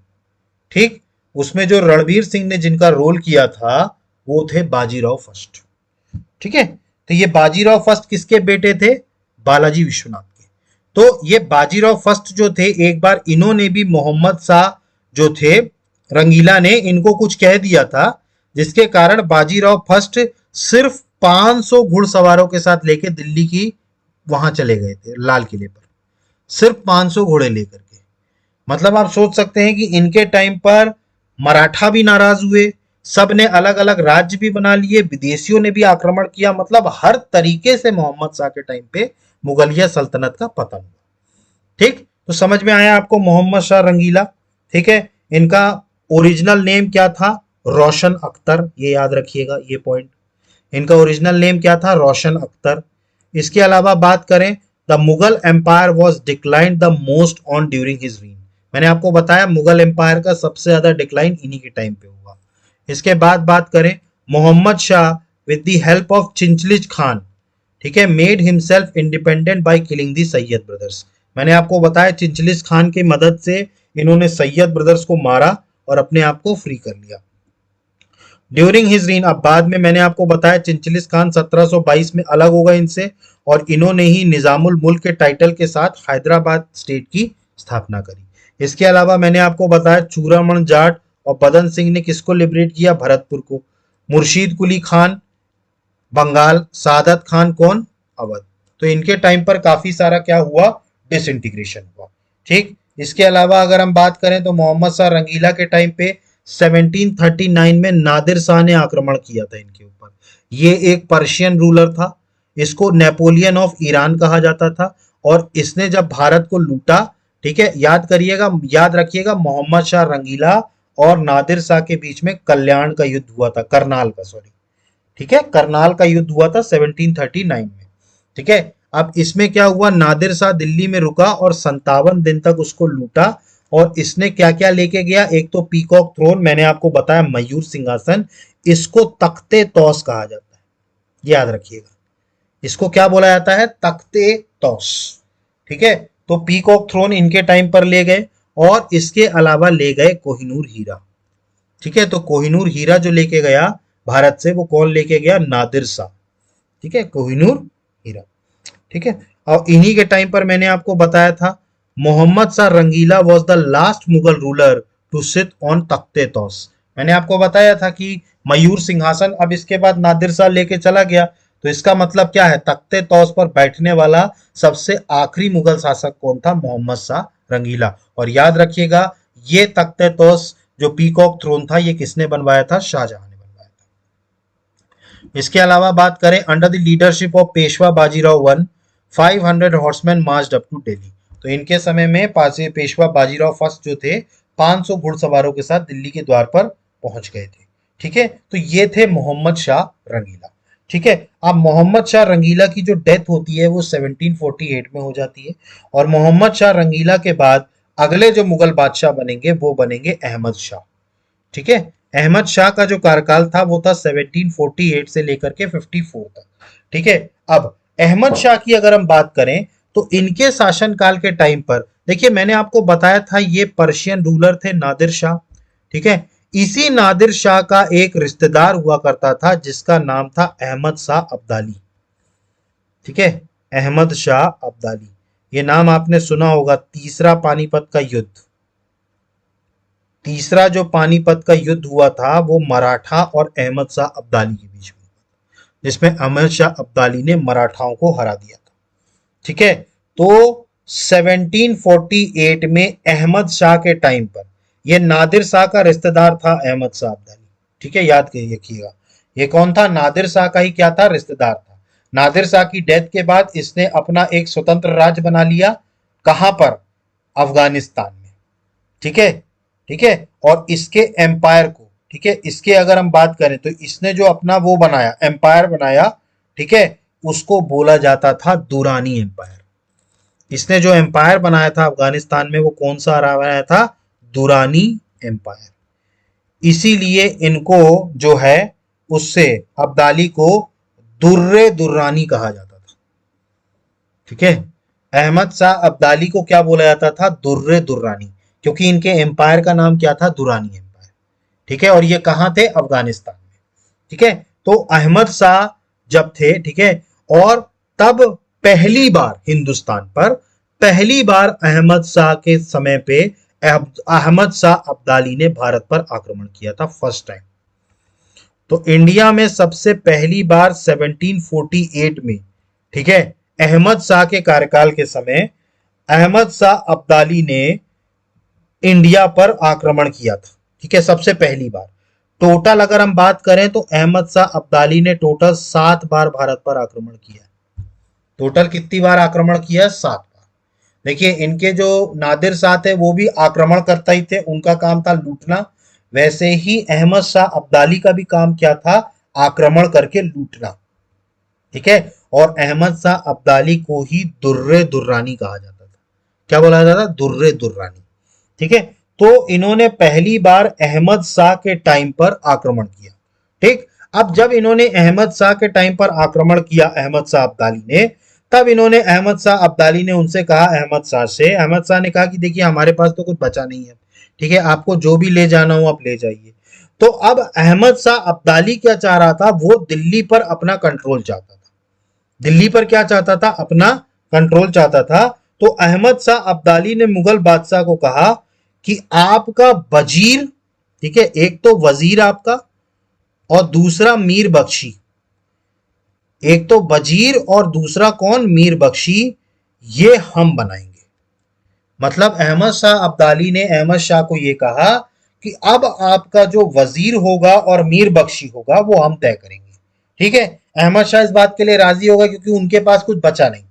ठीक, उसमें जो रणवीर सिंह ने जिनका रोल किया था वो थे बाजीराव फर्स्ट। ठीक है, तो ये बाजीराव फर्स्ट किसके बेटे थे? बालाजी विश्वनाथ के। तो ये बाजीराव फर्स्ट जो थे, एक बार इन्होंने भी मोहम्मद शाह जो थे रंगीला ने इनको कुछ कह दिया था, जिसके कारण बाजीराव फर्स्ट सिर्फ 500 घुड़सवारों के साथ लेके दिल्ली की वहां चले गए थे लाल किले पर, सिर्फ 500 घोड़े लेकर के। मतलब आप सोच सकते हैं कि इनके टाइम पर मराठा भी नाराज हुए, सब ने अलग अलग राज्य भी बना लिए, विदेशियों ने भी आक्रमण किया, मतलब हर तरीके से मोहम्मद शाह के टाइम पे मुगलिया सल्तनत का पतन हुआ। ठीक, तो समझ में आया आपको मोहम्मद शाह रंगीला। ठीक है, इनका ओरिजिनल नेम क्या था? रोशन अख्तर, ये याद रखिएगा ये पॉइंट। इनका ओरिजिनल नेम क्या था? रोशन अख्तर। इसके अलावा बात करें, the Mughal empire was declined the most on during his reign. मैंने आपको बताया मुगल एम्पायर का सबसे ज्यादा डिक्लाइन इन्हीं के टाइम पे हुआ। इसके बाद बात करें, Mohammad Shah with the help of Chin Qilich Khan, ठीक है, made himself independent by killing the Sayyid brothers. मैंने आपको बताया चिंचलिज खान की मदद से इन्होंने सैयद ब्रदर्स को मारा और अपने आप को फ्री कर लिया। ड्यूरिंग हिज रीन, अब बाद में मैंने आपको बताया चिंचलिस खान 1722 में अलग हो गए इनसे और इन्होंने ही निजामुल मुल्क के टाइटल के साथ हैदराबाद स्टेट की स्थापना करी। इसके अलावा मैंने आपको बताया चूड़ामण जाट और बदन सिंह ने किसको लिबरेट किया? भरतपुर को। मुर्शीद कुली खान बंगाल, सादत खान कौन? अवध। तो इनके टाइम पर काफी सारा क्या हुआ? डिसइंटीग्रेशन हुआ। ठीक, इसके अलावा अगर हम बात करें तो मोहम्मद शाह रंगीला के टाइम पे 1739 में नादिर शाह ने आक्रमण किया था इनके ऊपर। ये एक पर्शियन रूलर था, इसको नेपोलियन ऑफ ईरान कहा जाता था, और इसने जब भारत को लूटा, ठीक है, याद करिएगा, याद रखिएगा, मोहम्मद शाह रंगीला और नादिर शाह के बीच में कल्याण का युद्ध हुआ था, करनाल का, सॉरी, ठीक है, करनाल का युद्ध हुआ था 1739 में। ठीक है, अब इसमें क्या हुआ? नादिर शाह दिल्ली में रुका और 57 दिन तक उसको लूटा, और इसने क्या क्या लेके गया? एक तो पीकॉक थ्रोन, मैंने आपको बताया मयूर सिंहासन, इसको तख्ते तौस कहा जाता है, याद रखिएगा, इसको क्या बोला जाता है? तख्ते तौस। ठीक है, तो पीकॉक थ्रोन इनके टाइम पर ले गए, और इसके अलावा ले गए कोहिनूर हीरा। ठीक है, तो कोहिनूर हीरा जो लेके गया भारत से, वो कौन लेके गया? नादिर शाह। ठीक है, कोहिनूर हीरा। ठीक है, और इन्हीं के टाइम पर मैंने आपको बताया था Mohammad Shah Rangeela was the last Mughal ruler to sit on Takht-e Taus. मैंने आपको बताया था कि मयूर सिंहासन अब इसके बाद नादिर शाह लेके चला गया, तो इसका मतलब क्या है? तख्ते तौस पर बैठने वाला सबसे आखिरी मुगल शासक कौन था? मोहम्मद शाह रंगीला। और याद रखिएगा, ये तख्ते तौस जो पीकॉक थ्रोन था, ये किसने बनवाया था? शाहजहां ने बनवाया था। इसके अलावा बात करें, under the leadership of Peshwa Bajirao one 500 horseman marched up to Delhi. तो इनके समय में पेशवा बाजीराव फर्स्ट जो थे 500 घुड़सवारों के साथ दिल्ली के द्वार पर पहुंच गए थे। ठीक है, तो ये थे मोहम्मद शाह रंगीला। ठीक है, अब मोहम्मद शाह रंगीला की जो डेथ होती है वो 1748 में हो जाती है, और मोहम्मद शाह रंगीला के बाद अगले जो मुगल बादशाह बनेंगे वो बनेंगे अहमद शाह। ठीक है। अहमद शाह का जो कार्यकाल था वो था 1748 से लेकर के 54 तक। ठीक है। अब अहमद शाह की अगर हम बात करें तो इनके शासनकाल के टाइम पर देखिए, मैंने आपको बताया था ये पर्शियन रूलर थे नादिर शाह। ठीक है। इसी नादिर शाह का एक रिश्तेदार हुआ करता था जिसका नाम था अहमद शाह अब्दाली। ठीक है। अहमद शाह अब्दाली, ये नाम आपने सुना होगा। तीसरा पानीपत का युद्ध, तीसरा जो पानीपत का युद्ध हुआ था वो मराठा और अहमद शाह अब्दाली के बीच में, जिसमें अहमद शाह अब्दाली ने मराठाओं को हरा दिया था। ठीक है। तो 1748 में अहमद शाह के टाइम पर यह नादिर शाह का रिश्तेदार था अहमद शाह अब्दाली। ठीक है, याद रखिएगा। ये कौन था? नादिर शाह का ही क्या था? रिश्तेदार था। नादिर शाह की डेथ के बाद इसने अपना एक स्वतंत्र राज्य बना लिया। कहां पर? अफगानिस्तान में। ठीक है। ठीक है। और इसके एम्पायर को, ठीक है, इसके अगर हम बात करें तो इसने जो अपना वो बनाया, एम्पायर बनाया, ठीक है, उसको बोला जाता था दुरानी एम्पायर। इसने जो एम्पायर बनाया था अफगानिस्तान में वो कौन सा बनाया था? दुरानी एम्पायर। इसीलिए इनको जो है उससे अब्दाली को दुर्रे दुर्रानी कहा जाता था। ठीक है। अहमद शाह अब्दाली को क्या बोला जाता था? दुर्रे दुर्रानी, क्योंकि इनके एम्पायर का नाम क्या था? दुरानी एम्पायर। ठीक है। और ये कहां थे? अफगानिस्तान में। ठीक है। तो अहमद शाह जब थे, ठीक है, और तब पहली बार हिंदुस्तान पर, पहली बार अहमद शाह के समय पे अहमद शाह अब्दाली ने भारत पर आक्रमण किया था, फर्स्ट टाइम। तो इंडिया में सबसे पहली बार 1748 में, ठीक है, अहमद शाह के कार्यकाल के समय अहमद शाह अब्दाली ने इंडिया पर आक्रमण किया था। ठीक है, सबसे पहली बार। टोटल अगर हम बात करें तो अहमद शाह अब्दाली ने टोटल 7 बार भारत पर आक्रमण किया। टोटल कितनी बार आक्रमण किया? 7 बार। देखिए, इनके जो नादिर शाह थे वो भी आक्रमण करता ही थे, उनका काम था लूटना। वैसे ही अहमद शाह अब्दाली का भी काम क्या था? आक्रमण करके लूटना। ठीक है। और अहमद शाह अब्दाली को ही दुर्रे दुर्रानी कहा जाता था। क्या बोला जाता था? दुर्रे दुर्रानी। ठीक है। तो इन्होंने पहली बार अहमद शाह के टाइम पर आक्रमण किया। ठीक। अब जब इन्होंने अहमद शाह के टाइम पर आक्रमण किया अहमद शाह अब्दाली ने, तब इन्होंने अहमद शाह अब्दाली ने उनसे कहा, अहमद शाह से, अहमद शाह ने कहा कि देखिए हमारे पास तो कुछ बचा नहीं है, ठीक है, आपको जो भी ले जाना हो आप ले जाइए। तो अब अहमद शाह अब्दाली क्या चाह रहा था? वो दिल्ली पर अपना कंट्रोल चाहता था। दिल्ली पर क्या चाहता था? अपना कंट्रोल चाहता था। तो अहमद शाह अब्दाली ने मुगल बादशाह को कहा कि आपका वजीर, ठीक है, एक तो वजीर आपका और दूसरा मीर बख्शी, एक तो वजीर और दूसरा कौन? मीर बख्शी, ये हम बनाएंगे। मतलब अहमद शाह अब्दाली ने अहमद शाह को यह कहा कि अब आपका जो वजीर होगा और मीर बख्शी होगा वो हम तय करेंगे। ठीक है। अहमद शाह इस बात के लिए राजी होगा क्योंकि उनके पास कुछ बचा नहीं।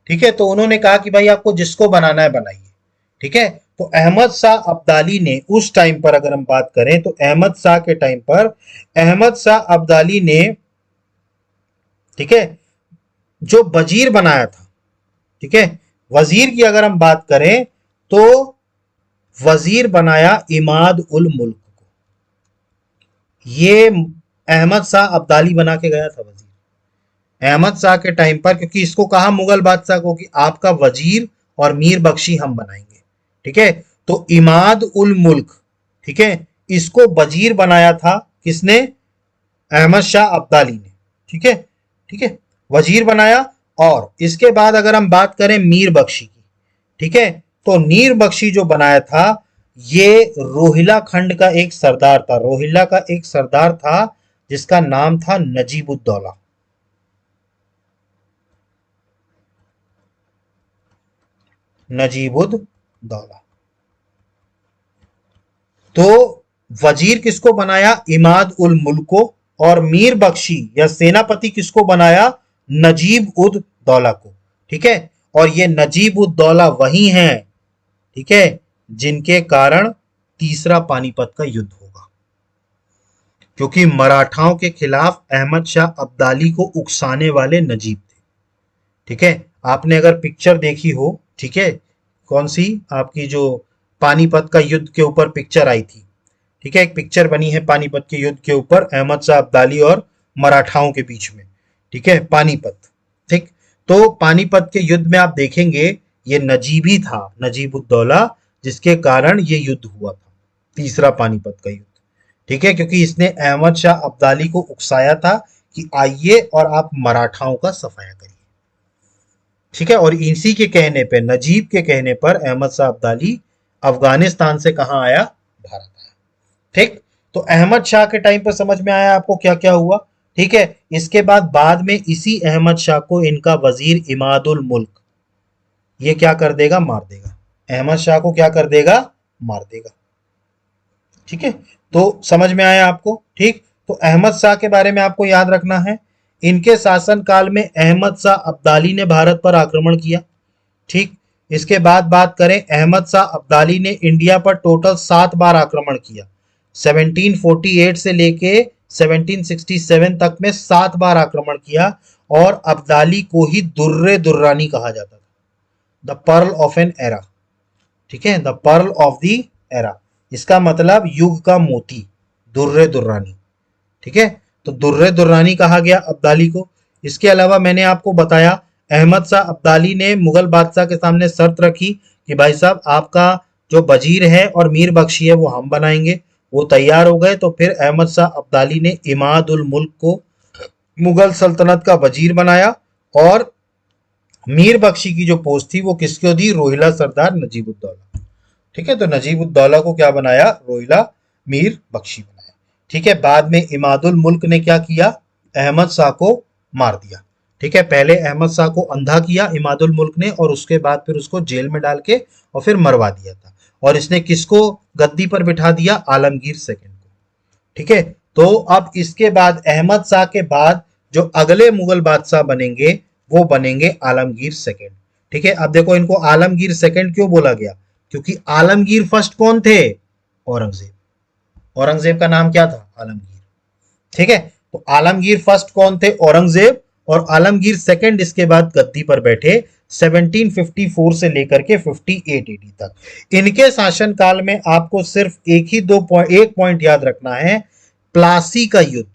ठीक है। तो उन्होंने कहा कि भाई आपको जिसको बनाना है बनाइए। ठीक है। तो अहमद शाह अब्दाली ने उस टाइम पर अगर हम बात करें तो अहमद शाह के टाइम पर अहमद शाह अब्दाली ने, ठीक है, जो वजीर बनाया था, ठीक है, वजीर की अगर हम बात करें तो वजीर बनाया इमाद उल मुल्क को। ये अहमद शाह अब्दाली बना के गया था वजीर अहमद शाह के टाइम पर, क्योंकि इसको कहा मुगल बादशाह को कि आपका वजीर और मीर बख्शी हम बनाएंगे। ठीक है। तो इमाद उल मुल्क, ठीक है, इसको वजीर बनाया था किसने? अहमद शाह अब्दाली ने। ठीक है। ठीक है, वजीर बनाया। और इसके बाद अगर हम बात करें मीर बख्शी की, ठीक है, तो मीर बख्शी जो बनाया था ये रोहिला खंड का एक सरदार था। रोहिला का एक सरदार था जिसका नाम था नजीबुद्दौला। नजीबुद्दौला। तो वजीर किसको बनाया? इमाद उल मुल्क को। और मीर बख्शी या सेनापति किसको बनाया? नजीब उद दौला को। ठीक है। और ये नजीब उद दौला वही हैं, ठीक है, जिनके कारण तीसरा पानीपत का युद्ध होगा, क्योंकि मराठाओं के खिलाफ अहमद शाह अब्दाली को उकसाने वाले नजीब थे। ठीक है। आपने अगर पिक्चर देखी हो, ठीक है, कौन सी? आपकी जो पानीपत का युद्ध के ऊपर पिक्चर आई थी, ठीक है, एक पिक्चर बनी है पानीपत के युद्ध के ऊपर, अहमद शाह अब्दाली और मराठाओं के बीच में। ठीक है, पानीपत। ठीक, तो पानीपत के युद्ध में आप देखेंगे ये नजीबी था, नजीबुद्दौला, जिसके कारण ये युद्ध हुआ था, तीसरा पानीपत का युद्ध। ठीक है, क्योंकि इसने अहमद शाह अब्दाली को उकसाया था कि आइए और आप मराठाओं का सफाया करिए। ठीक है, और इसी के कहने पे, नजीब के कहने पर अहमद शाह अब्दाली अफगानिस्तान से कहाँ आया, भारत आया। ठीक, तो अहमद शाह के टाइम पर समझ में आया आपको क्या क्या हुआ। ठीक है, इसके बाद में इसी अहमद शाह को इनका वजीर इमादुल मुल्क ये क्या कर देगा, मार देगा। अहमद शाह को क्या कर देगा, मार देगा। ठीक है, तो समझ में आया आपको। ठीक, तो अहमद शाह के बारे में आपको याद रखना है, इनके शासनकाल में अहमद शाह अब्दाली ने भारत पर आक्रमण किया। ठीक, इसके बाद बात करें, अहमद शाह अब्दाली ने इंडिया पर टोटल 7 बार आक्रमण किया। 1748 से लेके 1767 तक में 7 बार आक्रमण किया, और अब्दाली को ही दुर्रे दुर्रानी कहा जाता था, the pearl of an era. ठीक है, the pearl of the era, इसका मतलब युग का मोती, दुर्रे दुर्रानी। ठीक है, तो दुर्रे दुर्रानी कहा गया अब्दाली को। इसके अलावा मैंने आपको बताया अहमद शाह अब्दाली ने मुगल बादशाह के सामने शर्त रखी कि भाई साहब आपका जो वजीर है और मीर बख्शी है वो हम बनाएंगे। वो तैयार हो गए, तो फिर अहमद शाह अब्दाली ने इमाद उल मुल्क को मुगल सल्तनत का वजीर बनाया, और मीर बख्शी की जो पोस्ट थी वो किसको दी, रोहिला सरदार नजीबुद्दौला। ठीक है, तो नजीबुद्दौला को क्या बनाया, रोहिला मीर बख्शी बनाया। ठीक है, बाद में इमादुल मुल्क ने क्या किया, अहमद शाह को मार दिया। ठीक है, पहले अहमद शाह को अंधा किया इमादुल मुल्क ने, और उसके बाद फिर उसको जेल में डाल के और फिर मरवा दिया था। और इसने किसको गद्दी पर बिठा दिया, आलमगीर सेकंड को। ठीक है, तो अब इसके बाद अहमद शाह के बाद जो अगले मुगल बादशाह बनेंगे वो बनेंगे आलमगीर सेकंड। ठीक है, अब देखो इनको आलमगीर सेकंड क्यों बोला गया, क्योंकि आलमगीर फर्स्ट कौन थे, औरंगजेब। औरंगजेब का नाम क्या था, आलमगीर। ठीक है, तो आलमगीर फर्स्ट कौन थे, औरंगजेब, और आलमगीर सेकंड इसके बाद गद्दी पर बैठे 1754 से लेकर के 58 एडी तक। इनके शासनकाल में आपको सिर्फ एक पॉइंट याद रखना है, प्लासी का युद्ध,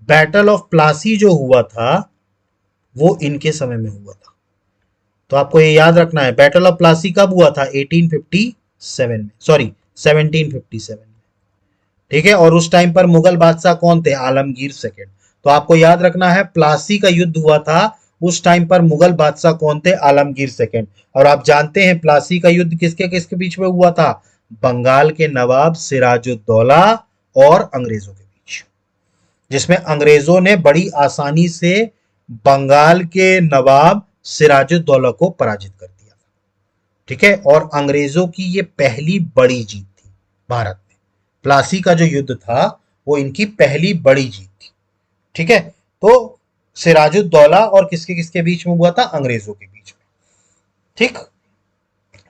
बैटल ऑफ प्लासी जो हुआ था वो इनके समय में हुआ था। तो आपको ये याद रखना है, बैटल ऑफ प्लासी कब हुआ था, 1857 में, सॉरी 1757 में। ठीक है, और उस टाइम पर मुगल बादशाह कौन थे, आलमगीर सेकंड। तो आपको याद रखना है प्लासी का युद्ध हुआ था, उस टाइम पर मुगल बादशाह कौन थे, आलमगीर सेकंड। और आप जानते हैं प्लासी का युद्ध किसके किसके बीच में हुआ था, बंगाल के नवाब सिराजुद्दौला और अंग्रेजों के बीच, जिसमें अंग्रेजों ने बड़ी आसानी से बंगाल के नवाब सिराजुद्दौला को पराजित कर दिया। ठीक है, और अंग्रेजों की ये पहली बड़ी जीत थी भारत में। प्लासी का जो युद्ध था वो इनकी पहली बड़ी जीत थी। ठीक है, तो सिराजुद्दौला और किसके किसके बीच में हुआ था, अंग्रेजों के बीच में। ठीक,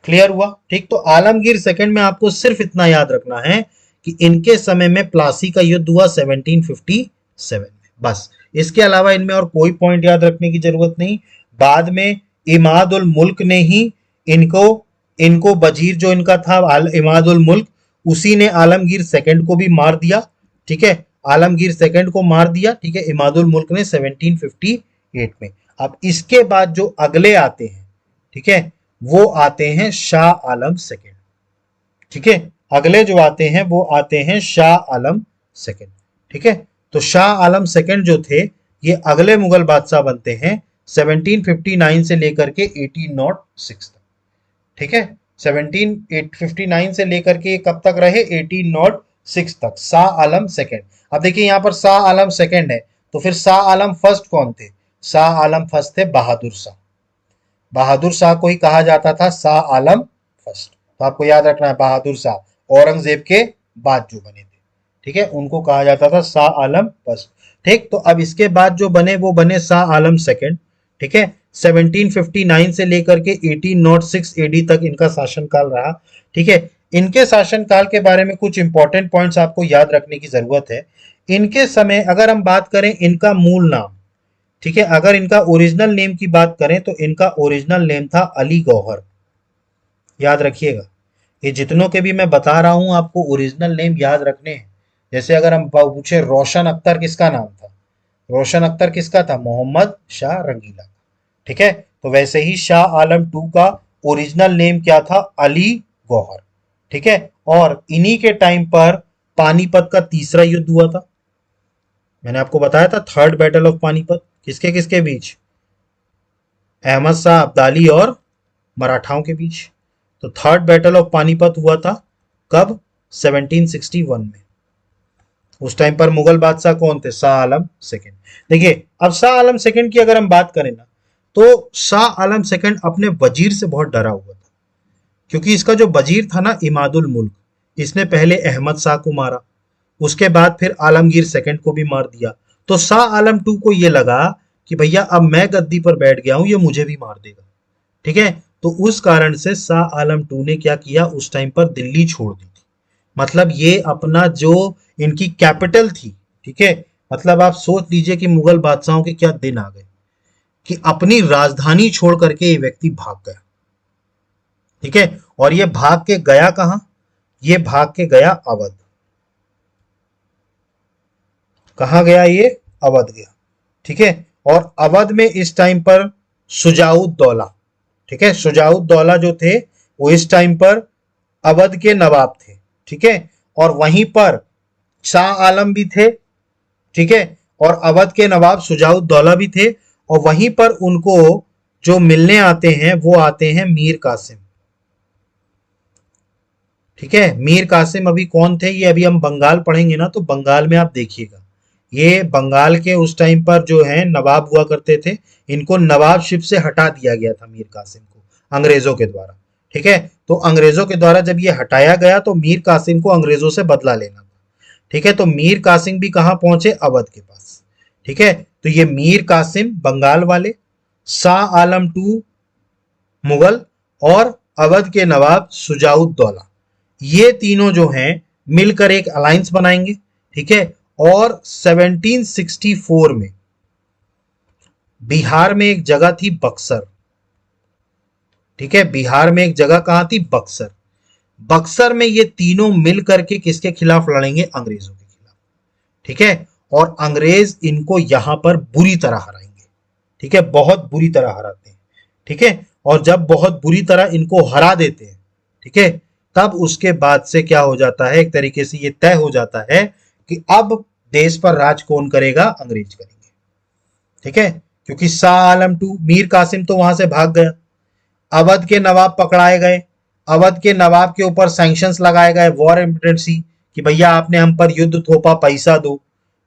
क्लियर हुआ। ठीक, तो आलमगीर सेकंड में आपको सिर्फ इतना याद रखना है कि इनके समय में प्लासी का युद्ध हुआ 1757 में, बस। इसके अलावा इनमें और कोई पॉइंट याद रखने की जरूरत नहीं। बाद में इमाद उल मुल्क ने ही इनको इनको वजीर जो इनका था इमाद उल मुल्क, उसी ने आलमगीर सेकंड को भी मार दिया। ठीक है, आलमगीर सेकंड को मार दिया। ठीक है, इमादुल मुल्क ने 1758 में। अब इसके बाद जो अगले आते हैं, ठीक है, वो आते हैं शाह आलम सेकंड। ठीक है, अगले जो आते हैं वो आते हैं शाह आलम सेकंड। ठीक है, तो शाह आलम सेकंड जो थे ये अगले मुगल बादशाह बनते हैं 1759 से लेकर के 1806 तक। ठीक है, 1759 से लेकर के कब तक रहे, 1806 तक, शाह आलम सेकंड। अब देखिए यहाँ पर शाह आलम सेकंड है, तो फिर शाह आलम फर्स्ट कौन थे, शाह आलम फर्स्ट थे बहादुर शाह। बहादुर शाह को ही कहा जाता था शाह आलम फर्स्ट। तो आपको याद रखना है बहादुर शाह औरंगजेब के बाद जो बने थे, ठीक है, उनको कहा जाता था शाह आलम फर्स्ट। ठीक, तो अब इसके बाद जो बने वो बने शाह आलम सेकंड। ठीक है, 1759 से लेकर के 1806 एडी तक इनका शासनकाल रहा। ठीक है, इनके शासनकाल के बारे में कुछ इंपॉर्टेंट पॉइंट्स आपको याद रखने की जरूरत है। इनके समय अगर हम बात करें इनका मूल नाम, ठीक है, अगर इनका ओरिजिनल नेम की बात करें तो इनका ओरिजिनल नेम था अली गौहर, याद रखिएगा। ये जितनों के भी मैं बता रहा हूं आपको ओरिजिनल नेम याद रखने हैं। जैसे अगर हम पूछे रोशन अख्तर किसका नाम था, रोशन अख्तर किसका था, मोहम्मद शाह रंगीला। ठीक है, तो वैसे ही शाह आलम टू का ओरिजिनल नेम क्या था, अली गौहर। ठीक है, और इन्हीं के टाइम पर पानीपत का तीसरा युद्ध हुआ था। मैंने आपको बताया था थर्ड बैटल ऑफ पानीपत किसके किसके बीच, अहमद शाह अब्दाली और मराठाओं के बीच। तो थर्ड बैटल ऑफ पानीपत हुआ था कब, 1761 में। उस टाइम पर मुगल बादशाह कौन थे, शाह आलम सेकंड। देखिए अब शाह आलम सेकंड की अगर हम बात करें ना, तो शाह आलम सेकंड अपने वजीर से बहुत डरा हुआ था, क्योंकि इसका जो वजीर था ना इमादुल मुल्क, इसने पहले अहमद शाह को मारा, उसके बाद फिर आलमगीर सेकंड को भी मार दिया। तो शाह आलम टू को ये लगा कि भैया अब मैं गद्दी पर बैठ गया हूं, ये मुझे भी मार देगा। ठीक है, तो उस कारण से शाह आलम टू ने क्या किया, उस टाइम पर दिल्ली छोड़ दी थी। मतलब ये अपना जो इनकी कैपिटल थी, ठीक है, मतलब आप सोच लीजिए कि मुगल बादशाहों के क्या दिन आ गए कि अपनी राजधानी छोड़ करके ये व्यक्ति भाग गया। ठीक है, और ये भाग के गया कहां, ये भाग के गया अवध। कहां गया ये, अवध गया। ठीक है, और अवध में इस टाइम पर शुजाउद्दौला, ठीक है, शुजाउद्दौला जो थे वो इस टाइम पर अवध के नवाब थे। ठीक है, और वहीं पर शाह आलम भी थे। ठीक है, और अवध के नवाब शुजाउद्दौला भी थे, और वहीं पर उनको जो मिलने आते हैं वो आते हैं मीर कासिम। ठीक है, मीर कासिम अभी कौन थे, ये अभी हम बंगाल पढ़ेंगे ना, तो बंगाल में आप देखिएगा, ये बंगाल के उस टाइम पर जो है नवाब हुआ करते थे, इनको नवाबशिप से हटा दिया गया था मीर कासिम को अंग्रेजों के द्वारा। ठीक है, तो अंग्रेजों के द्वारा जब ये हटाया गया तो मीर कासिम को अंग्रेजों से बदला लेना था। ठीक है, तो मीर कासिम भी कहां पहुंचे, अवध के पास। ठीक है, तो ये मीर कासिम बंगाल वाले, शाह आलम टू मुगल, और अवध के नवाब शुजाउद्दौला, ये तीनों जो हैं मिलकर एक अलायंस बनाएंगे। ठीक है, और 1764 में बिहार में एक जगह थी बक्सर। ठीक है, बिहार में एक जगह कहां थी, बक्सर। बक्सर में ये तीनों मिल करके किसके खिलाफ लड़ेंगे, अंग्रेजों के खिलाफ। ठीक है, और अंग्रेज इनको यहां पर बुरी तरह हराएंगे। ठीक है, बहुत बुरी तरह हराते हैं। ठीक है, और जब बहुत बुरी तरह इनको हरा देते हैं, ठीक है, तब उसके बाद से क्या हो जाता है, एक तरीके से ये तय हो जाता है कि अब देश पर राज कौन करेगा, अंग्रेज करेंगे। ठीक है, क्योंकि शाह आलम टू, मीर कासिम तो वहां से भाग गया, अवध के नवाब पकड़ाए गए, अवध के नवाब के ऊपर सैंक्शंस लगाए गए, वॉर इमरजेंसी, कि भैया आपने हम पर युद्ध थोपा, पैसा दो।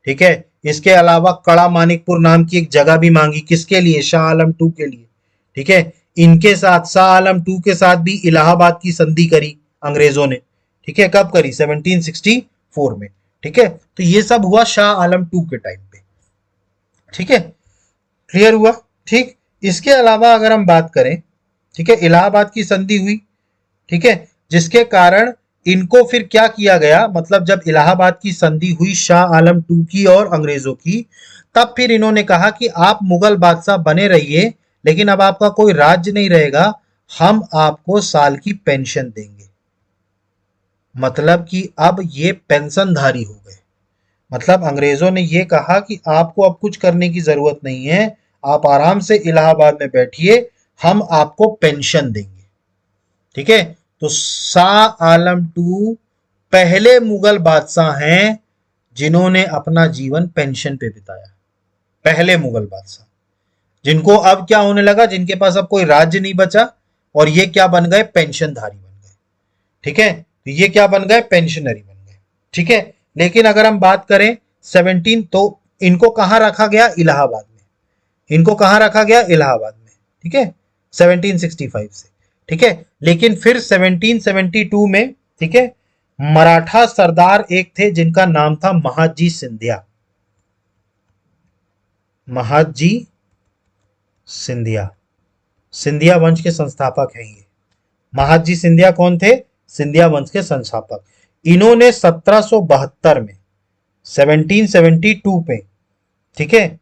ठीक है, इसके अलावा कड़ा मानिकपुर नाम की एक जगह भी मांगी, किसके लिए, शाह आलम टू के लिए। ठीक है, इनके साथ शाह आलम टू के साथ भी इलाहाबाद की संधि करी अंग्रेजों ने। ठीक है, कब करी, 1764 में। ठीक है, तो ये सब हुआ शाह आलम टू के टाइम पे। ठीक है, क्लियर हुआ। ठीक, इसके अलावा अगर हम बात करें, ठीक है, इलाहाबाद की संधि हुई। ठीक है, जिसके कारण इनको फिर क्या किया गया, मतलब जब इलाहाबाद की संधि हुई शाह आलम टू की और अंग्रेजों की, तब फिर इन्होंने कहा कि आप मुगल बादशाह बने रहिए, लेकिन अब आपका कोई राज्य नहीं रहेगा, हम आपको साल की पेंशन देंगे। मतलब कि अब ये पेंशनधारी हो गए। मतलब अंग्रेजों ने ये कहा कि आपको अब कुछ करने की जरूरत नहीं है, आप आराम से इलाहाबाद में बैठिए, हम आपको पेंशन देंगे। ठीक है, तो शाह आलम टू पहले मुगल बादशाह हैं जिन्होंने अपना जीवन पेंशन पे बिताया। पहले मुगल बादशाह जिनको अब क्या होने लगा, जिनके पास अब कोई राज्य नहीं बचा, और ये क्या बन गए, पेंशनधारी बन गए। ठीक है, तो ये क्या बन गए, पेंशनरी बन गए। ठीक है, लेकिन अगर हम बात करें 17, तो इनको कहां रखा गया, इलाहाबाद में। इनको कहां रखा गया, इलाहाबाद में। ठीक है, 1765 से। ठीक है, लेकिन फिर 1772 में, ठीक है, मराठा सरदार एक थे जिनका नाम था महादजी सिंधिया। महादजी सिंधिया, सिंधिया वंश के संस्थापक हैं ये। महादजी सिंधिया कौन थे, सिंधिया वंश के संस्थापक। इन्होंने 1772 में, 1772 पे, ठीक है,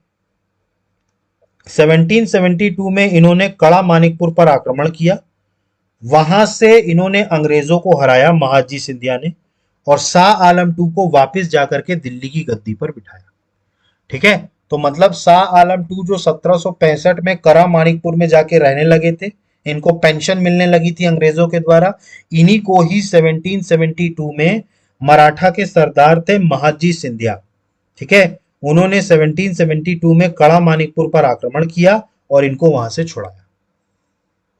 1772 में इन्होंने कड़ा मानिकपुर पर आक्रमण किया, वहां से इन्होंने अंग्रेजों को हराया महाजी सिंधिया ने, और शाह आलम टू को वापस जाकर के दिल्ली की गद्दी पर बिठाया। ठीक है, तो मतलब शाह आलम टू जो 1765 में करा माणिकपुर में जाके रहने लगे थे, इनको पेंशन मिलने लगी थी अंग्रेजों के द्वारा, इन्हीं को ही 1772 में मराठा के सरदार थे महाजी सिंधिया। ठीक है, उन्होंने 1772 में कड़ा माणिकपुर पर आक्रमण किया और इनको वहां से छुड़ाया।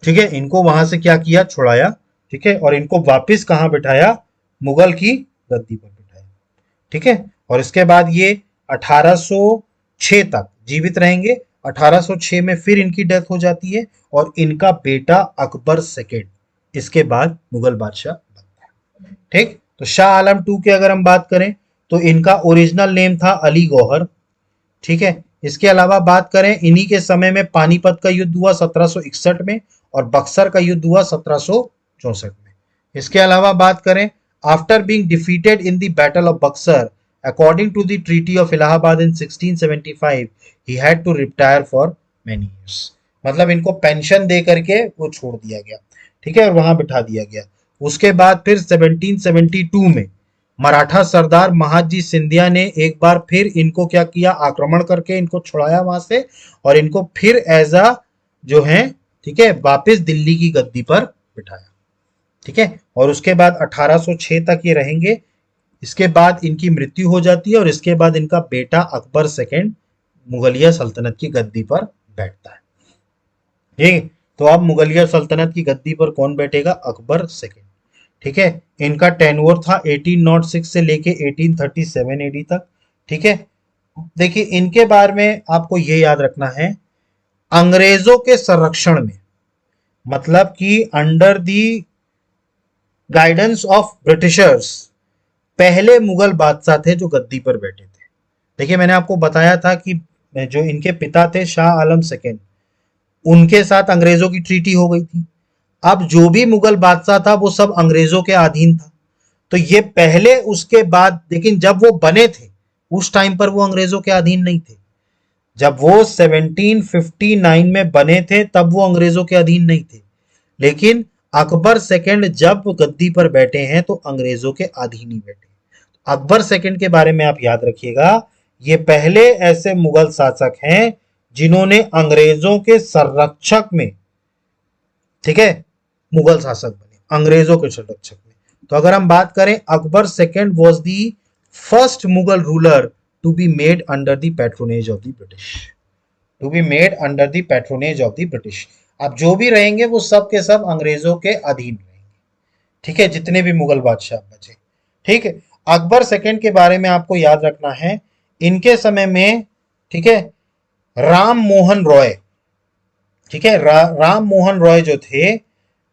ठीक है, इनको वहां से क्या किया, छुड़ाया। ठीक है, और इनको वापस कहां बिठाया, मुगल की गद्दी पर बिठाया। ठीक है, और इसके बाद ये 1806 तक जीवित रहेंगे। 1806 में फिर इनकी डेथ हो जाती है और इनका बेटा अकबर सेकेंड इसके बाद मुगल बादशाह बनता है। ठीक, तो शाह आलम टू की अगर हम बात करें तो इनका ओरिजिनल नेम था अली गौहर। ठीक है, इसके अलावा बात करें, इन्हीं के समय में पानीपत का युद्ध हुआ 1761 में, और बक्सर का युद्ध हुआ 1764 में। इसके अलावा बात करें, after being defeated in the battle of Buxar according to the treaty of Allahabad in 1675 he had to retire for many years. मतलब इनको पेंशन दे करके वो छोड़ दिया गया। ठीक है, और वहां बिठा दिया गया। उसके बाद फिर 1772 में मराठा सरदार महाजी सिंधिया ने एक बार फिर इनको क्या किया, आक्रमण करके इनको छुड़ाया वहां से, और इनको फिर एज अ जो है, ठीक है, वापस दिल्ली की गद्दी पर बिठाया। ठीक है, और उसके बाद 1806 तक ये रहेंगे। इसके बाद इनकी मृत्यु हो जाती है और इसके बाद इनका बेटा अकबर सेकेंड मुगलिया सल्तनत की गद्दी पर बैठता है। ठीक, तो अब मुगलिया सल्तनत की गद्दी पर कौन बैठेगा, अकबर सेकेंड। ठीक है, इनका टेन्योर था 1806 से लेके 1837 एडी तक। ठीक है, देखिए इनके बारे में आपको ये याद रखना है, अंग्रेजों के संरक्षण में, मतलब कि under the guidance of Britishers, पहले मुगल बादशाह थे जो गद्दी पर बैठे थे। देखिए मैंने आपको बताया था कि जो इनके पिता थे शाह आलम सेकेंड, उनके साथ अंग्रेजों की ट्रीटी हो गई थी। अब जो भी मुगल बादशाह था वो सब अंग्रेजों के अधीन था। तो ये पहले, उसके बाद, लेकिन जब वो बने थे उस टाइम पर वो अंग्रेजों के अधीन नहीं थे। जब वो 1759 में बने थे तब वो अंग्रेजों के अधीन नहीं थे, लेकिन अकबर सेकंड जब गद्दी पर बैठे हैं तो अंग्रेजों के अधीन ही बैठे। अकबर सेकंड के बारे में आप याद रखिएगा, ये पहले ऐसे मुगल शासक हैं जिन्होंने अंग्रेजों के संरक्षक में, ठीक है, मुगल शासक बने, अंग्रेजों के संरक्षक में। तो अगर हम बात करें, Akbar second was the first Mughal ruler to be made under the patronage of the British, to be made under the patronage of the British. अब जो भी रहेंगे वो सब के सब अंग्रेजों के अधीन रहेंगे। ठीक है, जितने भी मुगल बादशाह बचे। ठीक है, अकबर सेकंड के बारे में आपको याद रखना है, इनके समय में, ठीक है, राम मोहन रॉय, ठीक है, राम मोहन रॉय जो थे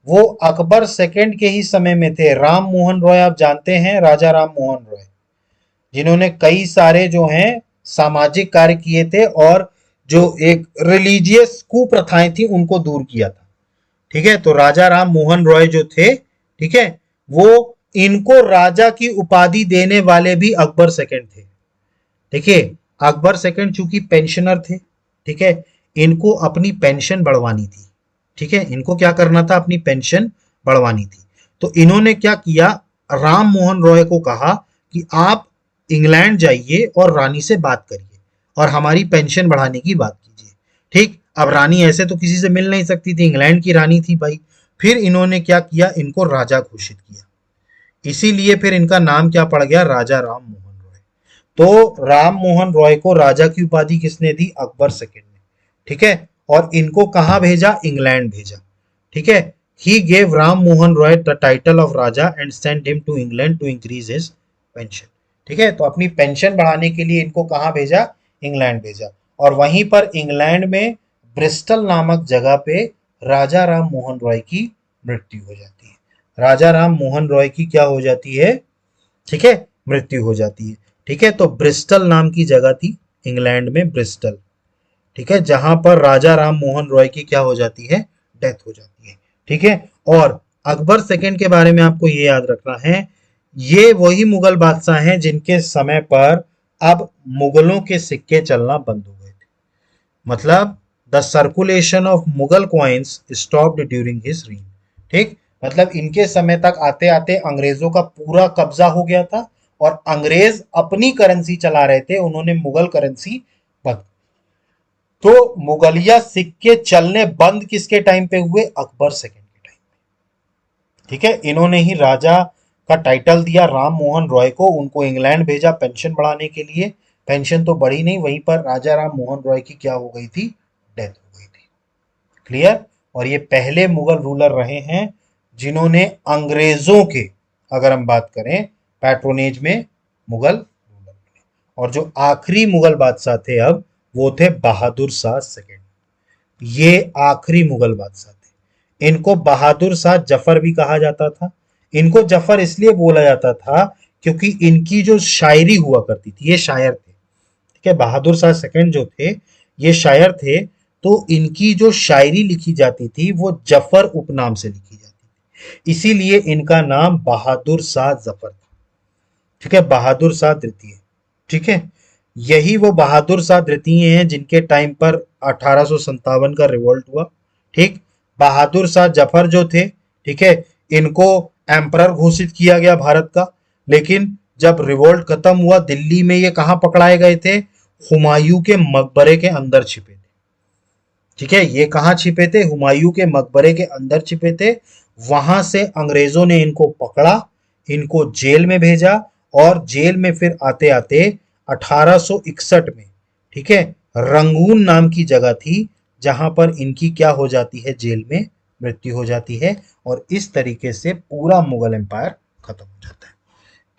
वो अकबर सेकंड के ही समय में थे। राम मोहन रॉय आप जानते हैं, राजा राम मोहन रॉय, जिन्होंने कई सारे जो हैं सामाजिक कार्य किए थे और जो एक रिलीजियस कुप्रथाएं थी उनको दूर किया था। ठीक है, तो राजा राम मोहन रॉय जो थे, ठीक है, वो, इनको राजा की उपाधि देने वाले भी अकबर सेकंड थे। देखिए अकबर सेकंड चूंकि पेंशनर थे, ठीक है, इनको अपनी पेंशन बढ़वानी थी। ठीक है, इनको क्या करना था, अपनी पेंशन बढ़वानी थी। तो इन्होंने क्या किया, राम मोहन रॉय को कहा कि आप इंग्लैंड जाइए और रानी से बात करिए और हमारी पेंशन बढ़ाने की बात कीजिए। ठीक, अब रानी ऐसे तो किसी से मिल नहीं सकती थी, इंग्लैंड की रानी थी भाई। फिर इन्होंने क्या किया, इनको राजा घोषित किया, इसीलिए फिर इनका नाम क्या पड़ गया, राजा राम मोहन रॉय। तो राम मोहन रॉय को राजा की उपाधि किसने दी, अकबर सेकंड ने। ठीक है, और इनको कहां भेजा, इंग्लैंड भेजा। ठीक है, he gave Ram Mohan Roy the title of Raja and sent him to England to increase his pension. ठीक है, तो अपनी पेंशन बढ़ाने के लिए इनको कहां भेजा, इंग्लैंड भेजा। और वहीं पर इंग्लैंड में ब्रिस्टल नामक जगह पे राजा राम मोहन रॉय की मृत्यु हो जाती है। राजा राम मोहन रॉय की क्या हो जाती है, ठीक है, मृत्यु हो जाती है। ठीक है, तो ब्रिस्टल नाम की जगह थी इंग्लैंड में, ब्रिस्टल, ठीक है, जहां पर राजा राम मोहन रॉय की क्या हो जाती है, डेथ हो जाती है। ठीक है, और अकबर सेकंड के बारे में आपको ये याद रखना है, ये वही मुगल बादशाह हैं जिनके समय पर अब मुगलों के सिक्के चलना बंद हो गए थे। मतलब the circulation of Mughal coins stopped during his reign. ठीक, मतलब इनके समय तक आते आते अंग्रेजों का पूरा कब्जा हो गया था और अंग्रेज अपनी करेंसी चला रहे थे, उन्होंने मुगल करेंसी बंद। तो मुगलिया सिक्के चलने बंद किसके टाइम पे हुए? अकबर सेकंड के टाइम। ठीक है, इन्होंने ही राजा का टाइटल दिया राम मोहन रॉय को, उनको इंग्लैंड भेजा पेंशन बढ़ाने के लिए। पेंशन तो बढ़ी नहीं, वहीं पर राजा राम मोहन रॉय की क्या हो गई थी? डेथ हो गई थी। क्लियर? और ये पहले मुगल रूलर रहे हैं जिन्होंने अंग्रेजों के, अगर हम बात करें, पैट्रोनेज में मुगल रूलर बने। और जो आखिरी मुगल बादशाह थे अब, वो थे बहादुर शाह सेकेंड। ये आखिरी मुगल बादशाह थे। इनको बहादुर शाह जफर भी कहा जाता था। इनको जफर इसलिए बोला जाता था क्योंकि इनकी जो शायरी हुआ करती थी, ये शायर थे। ठीक है, बहादुर शाह सेकंड जो थे, ये शायर थे। तो इनकी जो शायरी लिखी जाती थी वो जफर उपनाम से लिखी जाती थी, इसीलिए इनका नाम बहादुर शाह जफर था। ठीक है, बहादुर शाह द्वितीय। ठीक है, यही वो बहादुर शाह द्वितीय हैं जिनके टाइम पर 1857 का रिवोल्ट हुआ। ठीक, बहादुर शाह जफर जो थे, ठीक है, इनको एम्परर घोषित किया गया भारत का। लेकिन जब रिवोल्ट खत्म हुआ दिल्ली में, ये कहां पकड़ाए गए थे? हुमायूं के मकबरे के अंदर छिपे थे। ठीक है, ये कहां छिपे थे? हुमायूं के मकबरे के अंदर छिपे थे। वहां से अंग्रेजों ने इनको पकड़ा, इनको जेल में भेजा, और जेल में फिर आते आते 1861 में, ठीक है, रंगून नाम की जगह थी जहां पर इनकी क्या हो जाती है? जेल में मृत्यु हो जाती है। और इस तरीके से पूरा मुगल एम्पायर खत्म हो जाता है।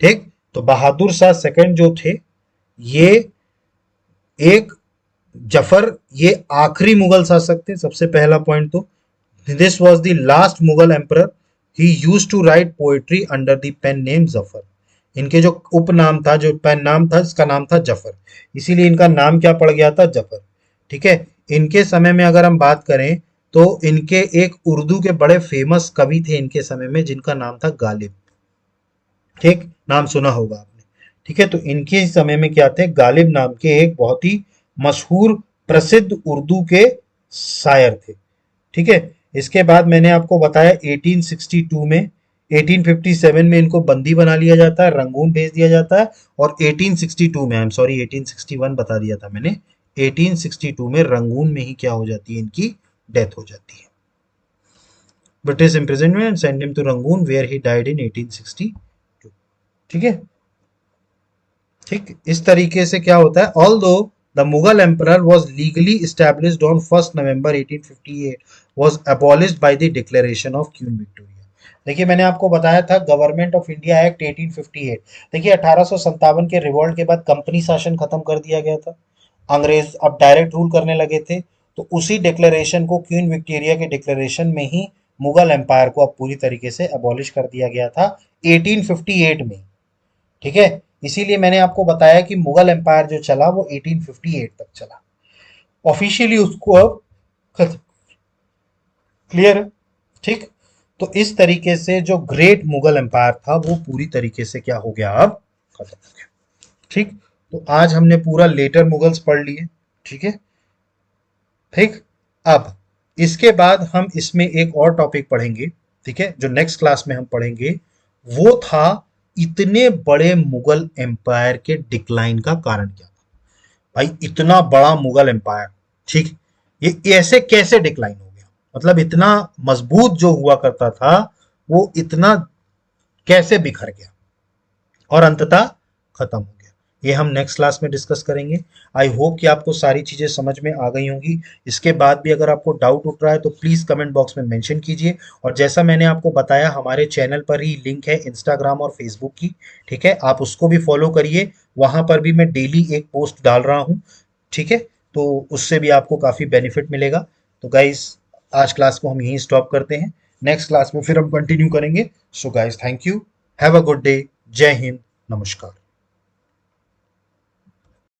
ठीक, तो बहादुर शाह सेकंड जो थे, ये एक जफर, ये आखिरी मुगल शासक थे। सबसे पहला पॉइंट तो, this was the last Mughal emperor, he used to write poetry under the pen name Zafar. इनके जो उपनाम था, जो पेन नाम था, इसका नाम था जफर, इसीलिए इनका नाम क्या पड़ गया था? जफर। ठीक है, इनके समय में अगर हम बात करें तो इनके एक उर्दू के बड़े फेमस कवि थे इनके समय में, जिनका नाम था गालिब। ठीक, नाम सुना होगा आपने। ठीक है, तो इनके समय में क्या थे? गालिब नाम के एक बहुत ही मशहूर प्रसिद्ध उर्दू के शायर थे। ठीक है, इसके बाद मैंने आपको बताया 1862 में, 1857 में इनको बंदी बना लिया जाता है, रंगून भेज दिया जाता है। और 1862 में, आई एम सॉरी 1861 बता दिया था मैंने, 1862 में रंगून में ही क्या हो जाती है? इनकी डेथ हो जाती है। British imprisonment and sent him to Rangoon where he died in 1862। ठीक है, ठीक, इस तरीके से क्या होता है? Although the Mughal emperor was legally established on 1 November 1858 was abolished by the declaration of queen Victoria. देखिए, मैंने आपको बताया था गवर्नमेंट ऑफ इंडिया एक्ट 1858। देखिए, 1857 के रिवॉल्ट के बाद कंपनी शासन खत्म कर दिया गया था, अंग्रेज अब डायरेक्ट रूल करने लगे थे। तो उसी डिक्लेरेशन को, क्वीन विक्टोरिया के डिक्लेरेशन में ही, मुगल एम्पायर को अब पूरी तरीके से अबॉलिश कर दिया गया था 1858 में। ठीक है, इसीलिए मैंने आपको बताया कि मुगल एम्पायर जो चला वो 1858 तक चला, ऑफिशियली उसको अब खत्म। क्लियर है? ठीक, तो इस तरीके से जो ग्रेट मुगल एम्पायर था वो पूरी तरीके से क्या हो गया? अब खत्म हो गया। ठीक, तो आज हमने पूरा लेटर मुगल्स पढ़ लिए। ठीक है, ठीक, अब इसके बाद हम इसमें एक और टॉपिक पढ़ेंगे, ठीक है, जो नेक्स्ट क्लास में हम पढ़ेंगे, वो था इतने बड़े मुगल एम्पायर के डिक्लाइन का कारण क्या था। भाई, इतना बड़ा मुगल एम्पायर, ठीक, ये ऐसे कैसे डिक्लाइन हो गया? मतलब इतना मजबूत जो हुआ करता था, वो इतना कैसे बिखर गया और अंततः खत्म हो गया? ये हम नेक्स्ट क्लास में डिस्कस करेंगे। आई होप कि आपको सारी चीजें समझ में आ गई होंगी। इसके बाद भी अगर आपको डाउट उठ रहा है तो प्लीज कमेंट बॉक्स में मेंशन कीजिए। और जैसा मैंने आपको बताया, हमारे चैनल पर ही लिंक है इंस्टाग्राम और फेसबुक की। ठीक है, आप उसको भी फॉलो करिए, वहां पर भी मैं डेली एक पोस्ट डाल रहा हूँ। ठीक है, तो उससे भी आपको काफी बेनिफिट मिलेगा। तो गाइज, आज क्लास को हम यहीं स्टॉप करते हैं, नेक्स्ट क्लास में फिर हम कंटिन्यू करेंगे। So guys, thank you, have a good day, जय हिंद, नमस्कार।